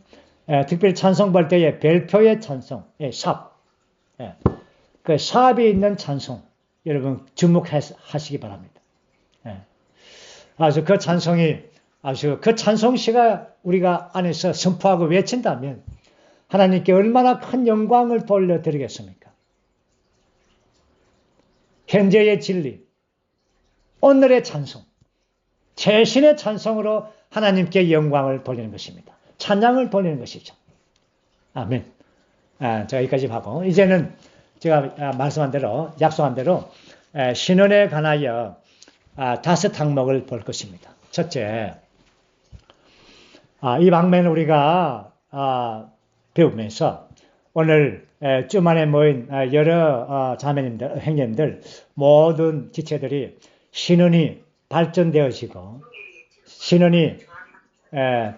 특별히 찬송 볼 때에 별표의 찬송, 삽. 그 삽이 있는 찬송. 여러분 주목하시기 바랍니다. 아주 그 찬송이 아주 그 찬송시가 우리가 안에서 선포하고 외친다면 하나님께 얼마나 큰 영광을 돌려드리겠습니까? 현재의 진리, 오늘의 찬송, 최신의 찬송으로 하나님께 영광을 돌리는 것입니다. 찬양을 돌리는 것이죠. 아멘. 제가 여기까지 하고 이제는 제가 말씀한 대로 약속한 대로 신언에 관하여 5 항목을 볼 것입니다. 첫째, 이 방면을 우리가 배우면서 오늘 주만에 모인 여러 자매님들, 형님들 모든 지체들이 신언이 발전되어지고 신언이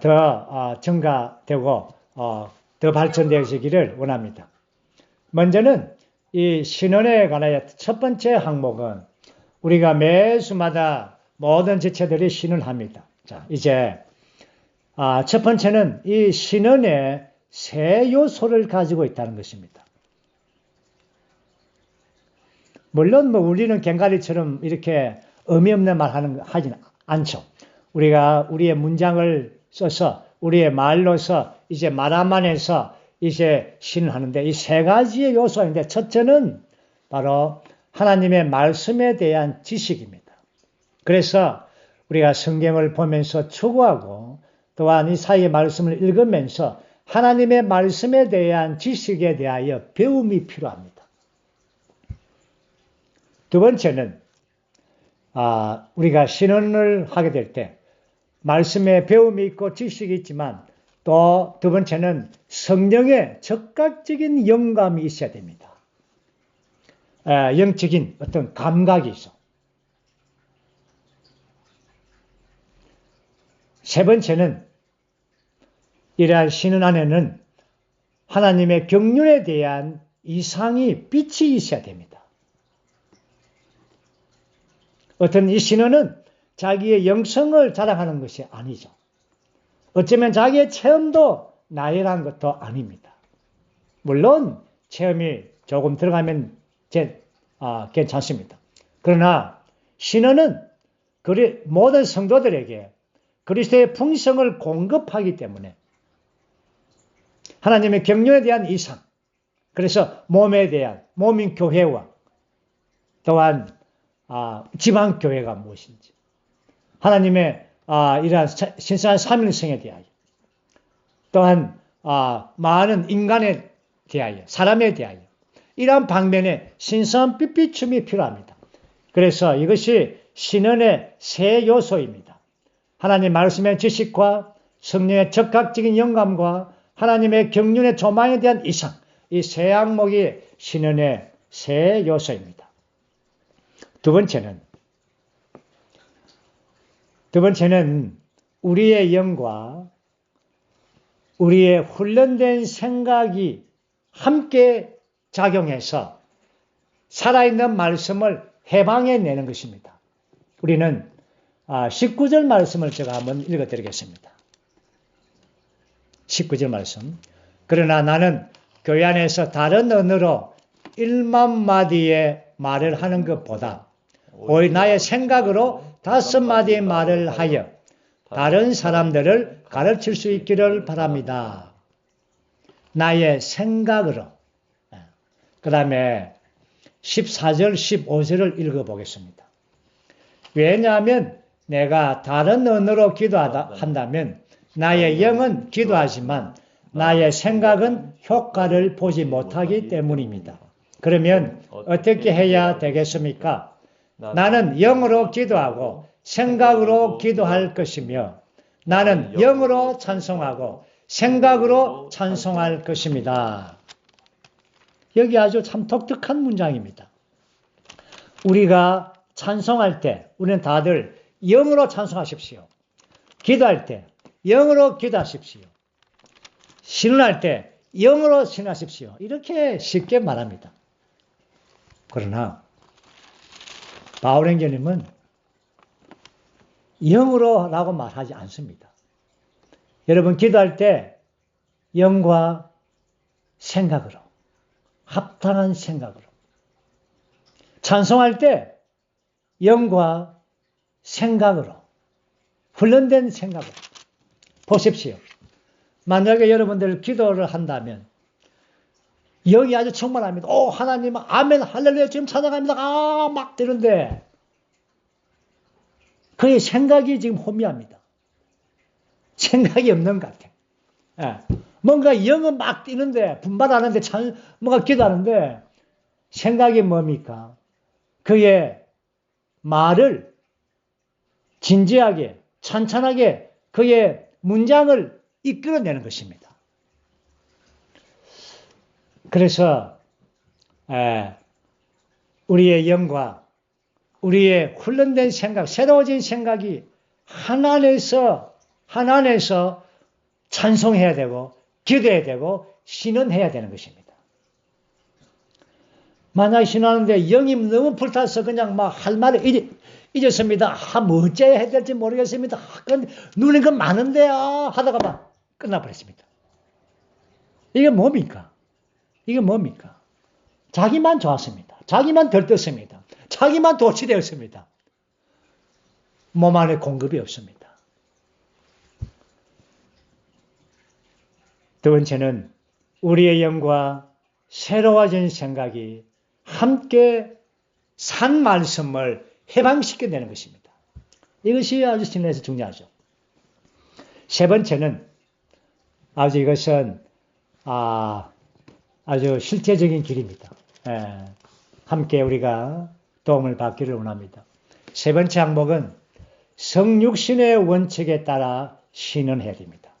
더 증가되고 더 발전되어지기를 원합니다. 먼저는 이 신언에 관하여 첫 번째 항목은 우리가 매주마다 모든 지체들이 신언합니다. 자, 이제 첫 번째는 이 신언에 세 요소를 가지고 있다는 것입니다. 물론 우리는 갱가리처럼 이렇게 의미 없는 말 하진 않죠. 우리가 우리의 문장을 써서 우리의 말로서 이제 말함만해서 이제 신하는데 이 세 가지의 요소인데 첫째는 바로 하나님의 말씀에 대한 지식입니다. 그래서 우리가 성경을 보면서 추구하고 또한 이 사이의 말씀을 읽으면서 하나님의 말씀에 대한 지식에 대하여 배움이 필요합니다. 두 번째는 우리가 신언을 하게 될 때 말씀에 배움이 있고 지식이 있지만 또 두 번째는 성령의 적극적인 영감이 있어야 됩니다. 영적인 어떤 감각이 있어. 세 번째는 이러한 신언 안에는 하나님의 경륜에 대한 이상이 빛이 있어야 됩니다. 어떤 이 신언은 자기의 영성을 자랑하는 것이 아니죠. 어쩌면 자기의 체험도 나열한 것도 아닙니다. 물론 체험이 조금 들어가면 괜찮습니다. 그러나 신언은 모든 성도들에게 그리스도의 풍성을 공급하기 때문에 하나님의 경륜에 대한 이상, 그래서 몸인 교회와 또한 지방교회가 무엇인지 하나님의 이러한 신성한 삼일성에 대하여 또한 많은 인간에 대하여 사람에 대하여 이러한 방면에 신성한 빛비춤이 필요합니다. 그래서 이것이 신언의 세 요소입니다. 하나님 말씀의 지식과 성령의 적극적인 영감과 하나님의 경륜의 조망에 대한 이상, 이 세 항목이 신언의 세 요소입니다. 두 번째는 우리의 영과 우리의 훈련된 생각이 함께 작용해서 살아있는 말씀을 해방해내는 것입니다. 우리는 19절 말씀을 제가 한번 읽어드리겠습니다. 19절 말씀. 그러나 나는 교회 안에서 다른 언어로 1만 마디의 말을 하는 것보다 오히려 나의 생각으로 5마디의 말을 하여 다른 사람들을 가르칠 수 있기를 바랍니다. 나의 생각으로. 그 다음에 14절, 15절을 읽어보겠습니다. 왜냐하면 내가 다른 언어로 기도한다면 나의 영은 기도하지만 나의 생각은 효과를 보지 못하기 때문입니다. 그러면 어떻게 해야 되겠습니까? 나는 영으로 기도하고 생각으로 기도할 것이며 나는 영으로 찬송하고 생각으로 찬송할 것입니다. 여기 아주 참 독특한 문장입니다. 우리가 찬송할 때 우리는 다들 영으로 찬송하십시오. 기도할 때 영으로 기도하십시오. 신앙할 때 영으로 신하십시오. 이렇게 쉽게 말합니다. 그러나 바울행전님은 영으로라고 말하지 않습니다. 여러분 기도할 때 영과 생각으로, 합당한 생각으로, 찬송할 때 영과 생각으로, 훈련된 생각으로 보십시오. 만약에 여러분들 기도를 한다면 영이 아주 충만합니다. 오 하나님 아멘 할렐루야 지금 찬양합니다. 막 되는데 그의 생각이 지금 혼미합니다. 생각이 없는 것 같아요. 예. 뭔가 영은 막 뛰는데 분발하는데 뭔가 기도하는데 생각이 뭡니까? 그의 말을 진지하게 찬찬하게 그의 문장을 이끌어내는 것입니다. 그래서 우리의 영과 우리의 훈련된 생각, 새로워진 생각이 하나 안에서 찬송해야 되고 기도해야 되고 신원해야 되는 것입니다. 만약 신원하는데 영이 너무 불타서 그냥 막 할 말을 잊었습니다. 뭐 어째 해야 될지 모르겠습니다. 눈에 그 많은데 하다가 막 끝나버렸습니다. 이게 뭡니까? 이게 뭡니까? 자기만 좋았습니다. 자기만 들떴습니다. 자기만 도취되었습니다. 몸 안에 공급이 없습니다. 두 번째는 우리의 영과 새로워진 생각이 함께 산 말씀을 해방시켜내는 것입니다. 이것이 아주 신뢰에서 중요하죠. 세 번째는 이것은 아주 실제적인 길입니다. 함께 우리가 도움을 받기를 원합니다. 세 번째 항목은 성육신의 원칙에 따라 신원해야 됩니다.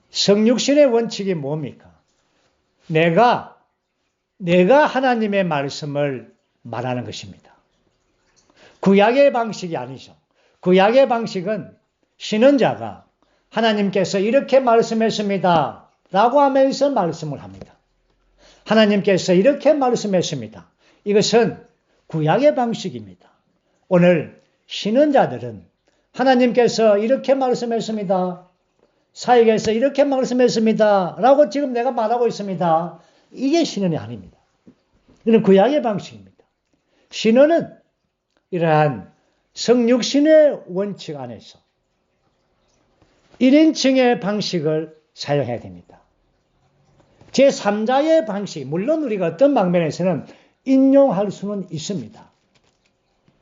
성육신의 원칙이 뭡니까? 내가 하나님의 말씀을 말하는 것입니다. 구약의 방식이 아니죠. 구약의 방식은 신원자가 하나님께서 이렇게 말씀했습니다. 라고 하면서 말씀을 합니다. 하나님께서 이렇게 말씀했습니다. 이것은 구약의 방식입니다. 오늘 신원자들은 하나님께서 이렇게 말씀했습니다. 사역에서 이렇게 말씀했습니다. 라고 지금 내가 말하고 있습니다. 이게 신원이 아닙니다. 이는 구약의 방식입니다. 신원은 이러한 성육신의 원칙 안에서 1인칭의 방식을 사용해야 됩니다. 제3자의 방식, 물론 우리가 어떤 방면에서는 인용할 수는 있습니다.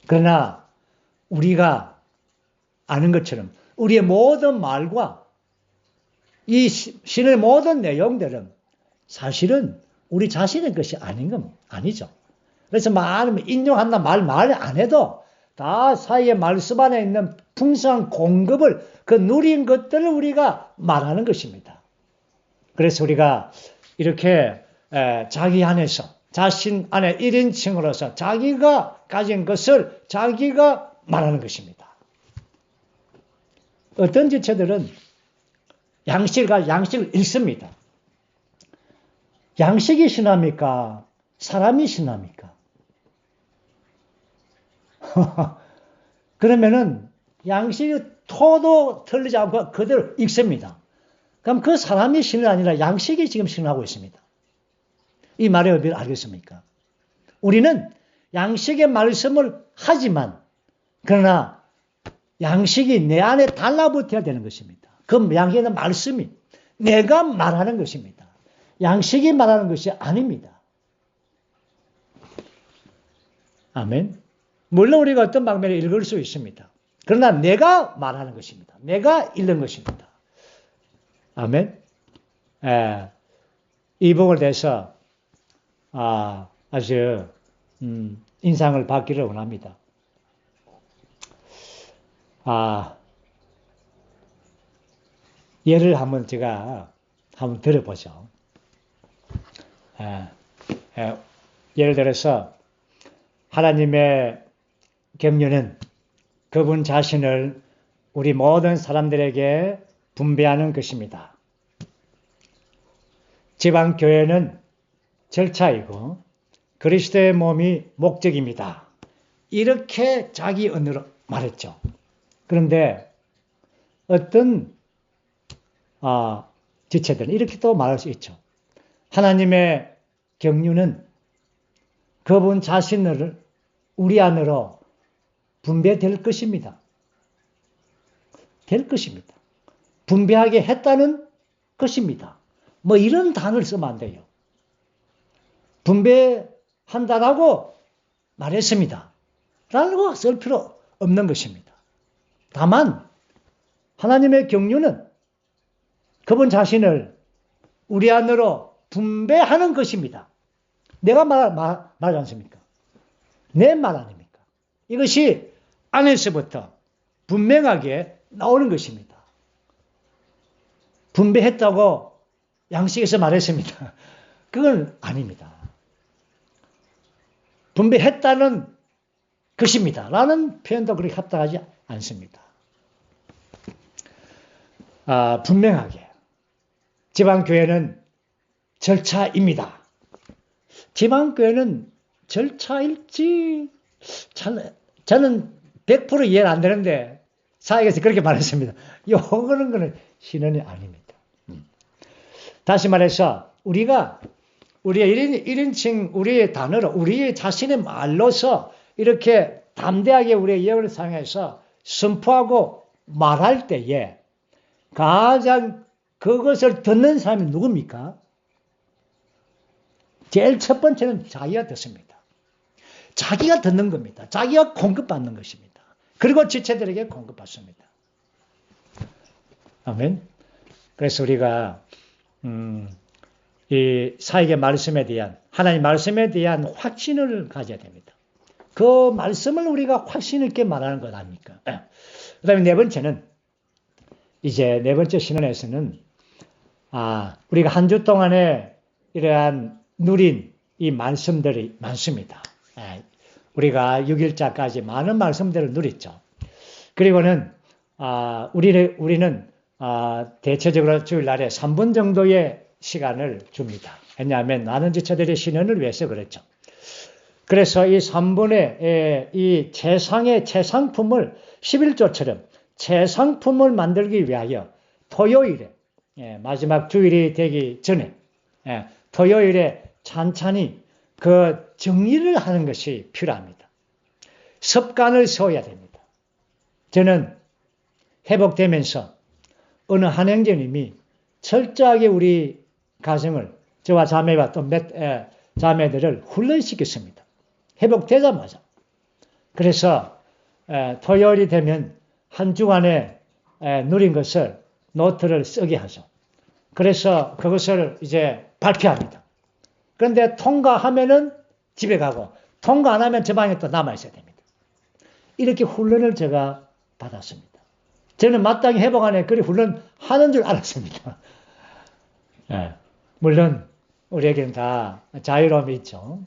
그러나 우리가 아는 것처럼 우리의 모든 말과 이 신의 모든 내용들은 사실은 우리 자신의 것이 아니죠. 그래서 많으면 인용한다 말 안 해도 다 사이의 말씀 안에 있는 풍성한 공급을 그 누린 것들을 우리가 말하는 것입니다. 그래서 우리가 이렇게 자기 안에서 자신 안에 1인칭으로서 자기가 가진 것을 자기가 말하는 것입니다. 어떤 지체들은 양식을 읽습니다. 양식이 신합니까? 사람이 신합니까? 그러면은 양식이 토도 틀리지 않고 그대로 읽습니다. 그럼 그 사람이 신이 아니라 양식이 지금 신하고 있습니다. 이 말의 의미를 알겠습니까? 우리는 양식의 말씀을 하지만 그러나 양식이 내 안에 달라붙어야 되는 것입니다. 그 양식의 말씀이 내가 말하는 것입니다. 양식이 말하는 것이 아닙니다. 아멘. 물론 우리가 어떤 방면에 읽을 수 있습니다. 그러나 내가 말하는 것입니다. 내가 읽는 것입니다. 아멘. 이 부분에 대해서 아주 인상을 받기를 원합니다. 예를 제가 한번 들어보죠. 예를 들어서 하나님의 격려는 그분 자신을 우리 모든 사람들에게 분배하는 것입니다. 지방교회는 절차이고 그리스도의 몸이 목적입니다. 이렇게 자기 언어로 말했죠. 그런데 어떤 지체들은 이렇게 또 말할 수 있죠. 하나님의 경륜은 그분 자신을 우리 안으로 분배될 것입니다. 될 것입니다. 분배하게 했다는 것입니다. 뭐 이런 단어를 쓰면 안 돼요. 분배한다라고 말했습니다. 라고 쓸 필요 없는 것입니다. 다만 하나님의 경륜은 그분 자신을 우리 안으로 분배하는 것입니다. 내가 말하지 않습니까? 내 말 아닙니까? 이것이 안에서부터 분명하게 나오는 것입니다. 분배했다고 양식에서 말했습니다. 그건 아닙니다. 분배했다는 것입니다. 라는 표현도 그렇게 합당하지 않습니다. 분명하게 지방교회는 절차입니다. 지방교회는 절차일지 저는 100% 이해는 안 되는데 사역에서 그렇게 말했습니다. 요거는 거는 신언이 아닙니다. 다시 말해서 우리의 1인칭 우리의 단어로 우리 자신의 말로서 이렇게 담대하게 우리의 예언을 사용해서 선포하고 말할 때에 가장 그것을 듣는 사람이 누굽니까? 제일 첫 번째는 자기가 듣습니다. 자기가 듣는 겁니다. 자기가 공급받는 것입니다. 그리고 지체들에게 공급받습니다. 아멘. 그래서 우리가 이 사역의 말씀에 대한 하나님 말씀에 대한 확신을 가져야 됩니다. 그 말씀을 우리가 확신 있게 말하는 것 아닙니까? 그 다음에 네 번째는 이제 네 번째 신언에서는 우리가 한 주 동안에 이러한 누린 이 말씀들이 많습니다. 우리가 6일자까지 많은 말씀들을 누렸죠. 그리고는 우리는 대체적으로 주일날에 3분 정도의 시간을 줍니다. 왜냐하면 많은 지체들의 신언을 위해서 그랬죠. 그래서 이 3분의 이 최상품을 11조처럼 최상품을 만들기 위하여 토요일에 마지막 주일이 되기 전에 토요일에 찬찬히 그 정리를 하는 것이 필요합니다. 습관을 세워야 됩니다. 저는 회복되면서 어느 한 형제님이 철저하게 우리 가정을 저와 자매와 또 몇 자매들을 훈련시켰습니다. 회복되자마자. 그래서 토요일이 되면 한 주간에 누린 것을 노트를 쓰게 하죠. 그래서 그것을 이제 발표합니다. 그런데 통과하면은 집에 가고 통과 안 하면 저 방에 또 남아 있어야 됩니다. 이렇게 훈련을 제가 받았습니다. 저는 마땅히 회복 안에 그리 훈련하는 줄 알았습니다. 물론 우리에게는 다 자유로움이 있죠.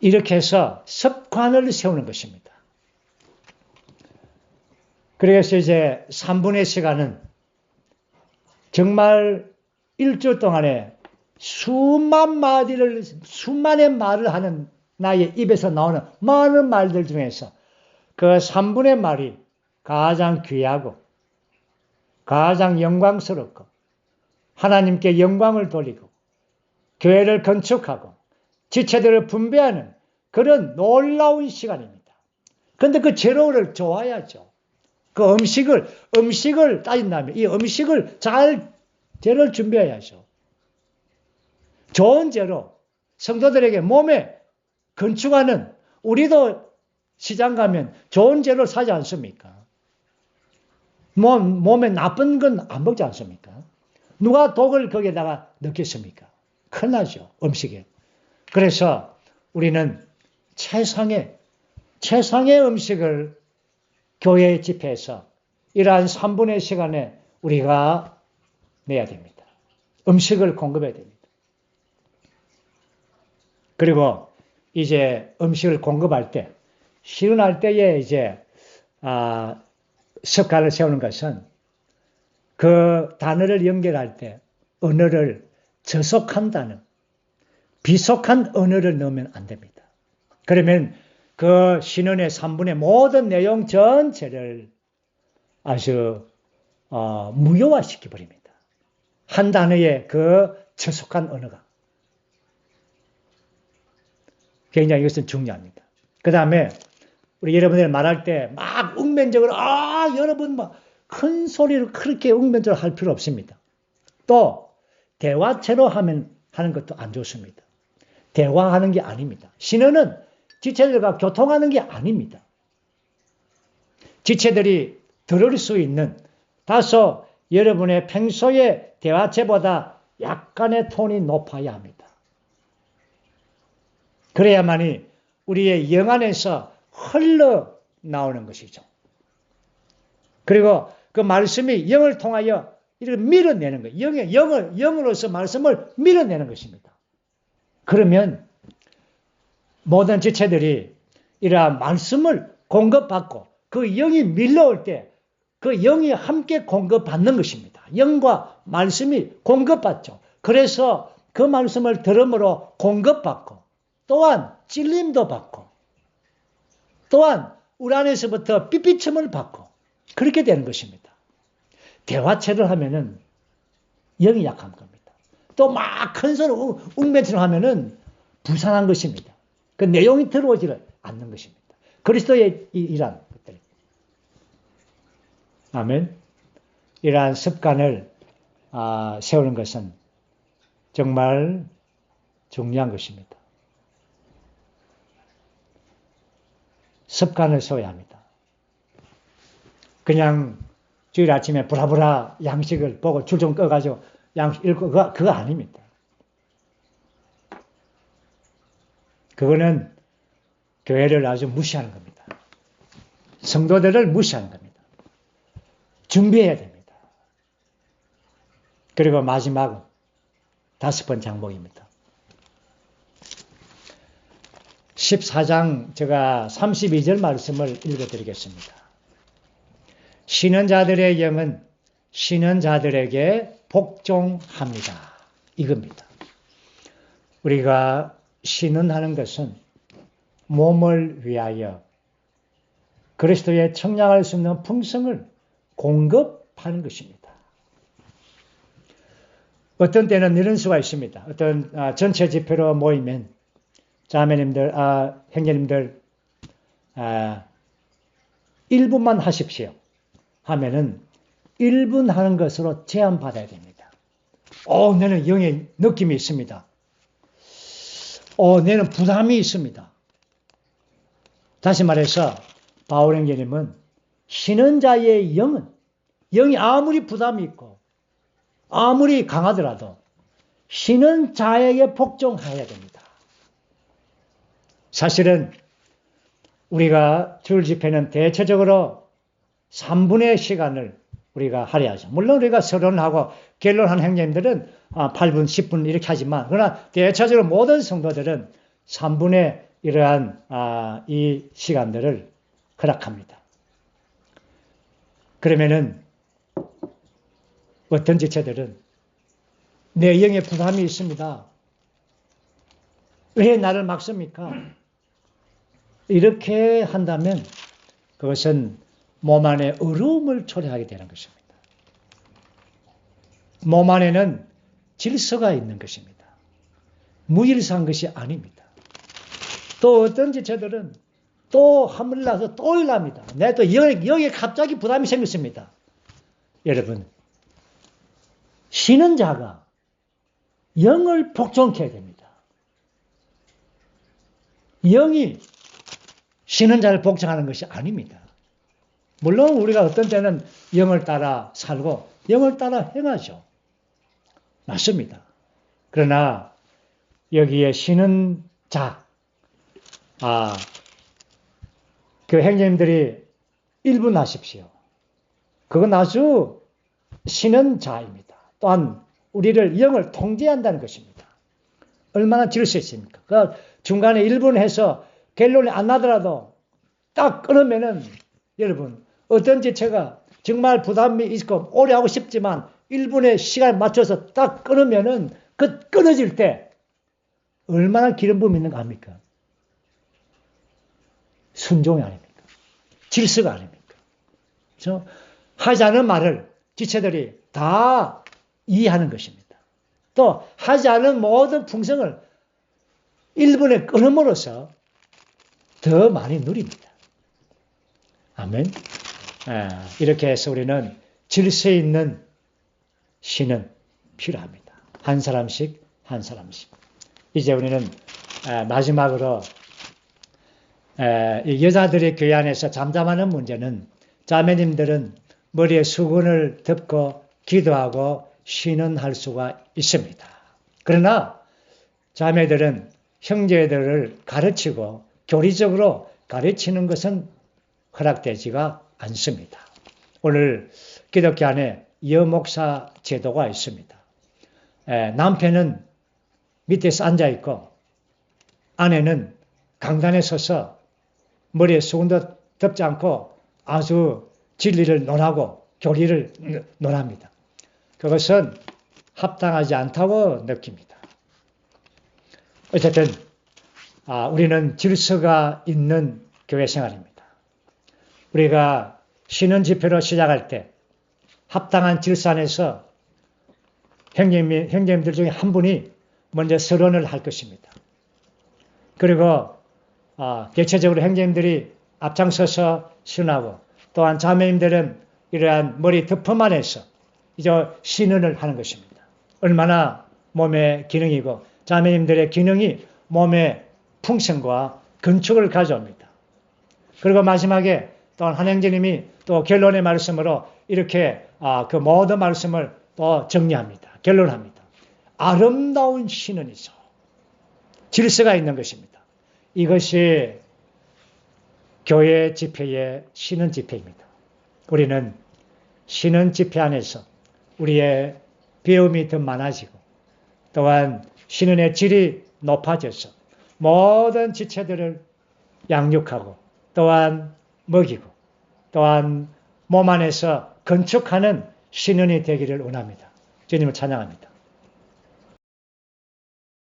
이렇게 해서 습관을 세우는 것입니다. 그래서 이제 3분의 시간은 정말 일주 동안에 수만의 말을 하는 나의 입에서 나오는 많은 말들 중에서 그 3분의 말이 가장 귀하고 가장 영광스럽고 하나님께 영광을 돌리고 교회를 건축하고 지체들을 분배하는 그런 놀라운 시간입니다. 그런데 그 재료를 좋아야죠. 그 음식을 따진다면 이 음식을 재료를 준비해야죠. 좋은 재료, 성도들에게 몸에 건축하는 우리도 시장 가면 좋은 재료를 사지 않습니까? 몸에 나쁜 건 안 먹지 않습니까? 누가 독을 거기에다가 넣겠습니까? 큰일 나죠, 음식에. 그래서 우리는 최상의 음식을 교회 집회에서 이러한 3분의 시간에 우리가 내야 됩니다. 음식을 공급해야 됩니다. 그리고 이제 음식을 공급할 때, 실현할 때에 이제, 습관을 세우는 것은 그 단어를 연결할 때 언어를 저속한 단어, 비속한 언어를 넣으면 안 됩니다. 그러면 그 신언의 3분의 모든 내용 전체를 아주 무효화시켜버립니다. 한 단어의 그 처속한 언어가. 굉장히 이것은 중요합니다. 그 다음에 우리 여러분들 말할 때 막 웅변적으로 여러분 막 큰 소리로 그렇게 웅변적으로 할 필요 없습니다. 또 대화체로 하는 것도 안 좋습니다. 대화하는 게 아닙니다. 신앙은 지체들과 교통하는 게 아닙니다. 지체들이 들을 수 있는 다소 여러분의 평소의 대화체보다 약간의 톤이 높아야 합니다. 그래야만이 우리의 영 안에서 흘러나오는 것이죠. 그리고 그 말씀이 영을 통하여 이렇게 밀어내는 거예요. 영으로서 말씀을 밀어내는 것입니다. 그러면 모든 지체들이 이러한 말씀을 공급받고 그 영이 밀려올 때 그 영이 함께 공급받는 것입니다. 영과 말씀이 공급받죠. 그래서 그 말씀을 들음으로 공급받고 또한 찔림도 받고 또한 우리 안에서부터 삐삐침을 받고 그렇게 되는 것입니다. 대화체를 하면은 영이 약한 겁니다. 또 막 큰 소리 웅변처럼 하면은 부산한 것입니다. 그 내용이 들어오지를 않는 것입니다. 그리스도의 일한 것들. 아멘. 이러한 습관을 세우는 것은 정말 중요한 것입니다. 습관을 세워야 합니다. 그냥 주일 아침에 브라브라 양식을 보고 줄 좀 꺼가지고 양식 읽고 그거 아닙니다. 그거는 교회를 아주 무시하는 겁니다. 성도들을 무시하는 겁니다. 준비해야 됩니다. 그리고 마지막은 5번 장목입니다. 14장 제가 32절 말씀을 읽어드리겠습니다. 쉬는 자들의 영은 쉬는 자들에게 복종합니다. 이겁니다. 우리가 쉬는 하는 것은 몸을 위하여 그리스도의 청량할 수 있는 품성을 공급하는 것입니다. 어떤 때는 이런 수가 있습니다. 어떤 전체 집회로 모이면 자매님들, 형제님들 1분만 하십시오 하면은 1분 하는 것으로 제한받아야 됩니다. 내는 영의 느낌이 있습니다. 내는 부담이 있습니다. 다시 말해서 바울 형제님은 쉬는 자의 영이 아무리 부담이 있고 아무리 강하더라도 쉬는 자에게 복종해야 됩니다. 사실은 우리가 주일 집회는 대체적으로 3분의 시간을 우리가 할애하죠. 물론 우리가 서론하고 결론한 형제님들은 8분, 10분 이렇게 하지만 그러나 대체적으로 모든 성도들은 3분의 이러한 이 시간들을 허락합니다. 그러면은 어떤 지체들은 내 영에 부담이 있습니다. 왜 나를 막습니까? 이렇게 한다면 그것은 몸 안에 어려움을 초래하게 되는 것입니다. 몸 안에는 질서가 있는 것입니다. 무질서한 것이 아닙니다. 또 어떤 지체들은 또 한물 나서 또 일합니다. 내 또 여기에 갑자기 부담이 생겼습니다. 여러분, 쉬는 자가 영을 복종케 해야 됩니다. 영이 쉬는 자를 복종하는 것이 아닙니다. 물론 우리가 어떤 때는 영을 따라 살고 영을 따라 행하죠. 맞습니다. 그러나 여기에 쉬는 자, 그 형제님들이 1분 하십시오. 그건 아주 쉬는 자입니다. 또한 우리를 영을 통제한다는 것입니다. 얼마나 질서 있습니까? 그 중간에 1분 해서 결론이 안 나더라도 딱 끊으면은 여러분 어떤 지체가 정말 부담이 있고 오래 하고 싶지만 1분의 시간에 맞춰서 딱 끊으면은 그 끊어질 때 얼마나 기름 부음이 있는 거 아닙니까? 순종이 아닙니까? 질서가 아닙니까? 그렇죠? 하지 않은 말을 지체들이 다 이해하는 것입니다. 또 하지 않은 모든 풍성을 1분에 끊음으로써 더 많이 누립니다. 아멘. 이렇게 해서 우리는 질서 있는 신은 필요합니다. 한 사람씩 한 사람씩. 이제 우리는 마지막으로 이 여자들의 교회 안에서 잠잠하는 문제는 자매님들은 머리에 수건을 덮고 기도하고 신은할 수가 있습니다. 그러나 자매들은 형제들을 가르치고 교리적으로 가르치는 것은 허락되지가 않습니다. 오늘 기독교 안에 여목사 제도가 있습니다. 남편은 밑에서 앉아있고 아내는 강단에 서서 머리에 수건도 덮지 않고 아주 진리를 논하고 교리를 논합니다. 그것은 합당하지 않다고 느낍니다. 어쨌든 우리는 질서가 있는 교회 생활입니다. 우리가 신은 집회로 시작할 때 합당한 질서 안에서 형제님들 중에 한 분이 먼저 서론을 할 것입니다. 그리고 개체적으로 형제님들이 앞장서서 신하고 또한 자매님들은 이러한 머리 덮음 안에서 이제 신은을 하는 것입니다. 얼마나 몸의 기능이고 자매님들의 기능이 몸의 풍성과 건축을 가져옵니다. 그리고 마지막에 또한 한 형제님이 또 결론의 말씀으로 이렇게 그 모든 말씀을 또 정리합니다. 결론합니다. 아름다운 신은이죠. 질서가 있는 것입니다. 이것이 교회 집회의 신은 집회입니다. 우리는 신은 집회 안에서 우리의 배움이 더 많아지고 또한 신은의 질이 높아져서 모든 지체들을 양육하고 또한 먹이고 또한 몸 안에서 건축하는 신은이 되기를 원합니다. 주님을 찬양합니다.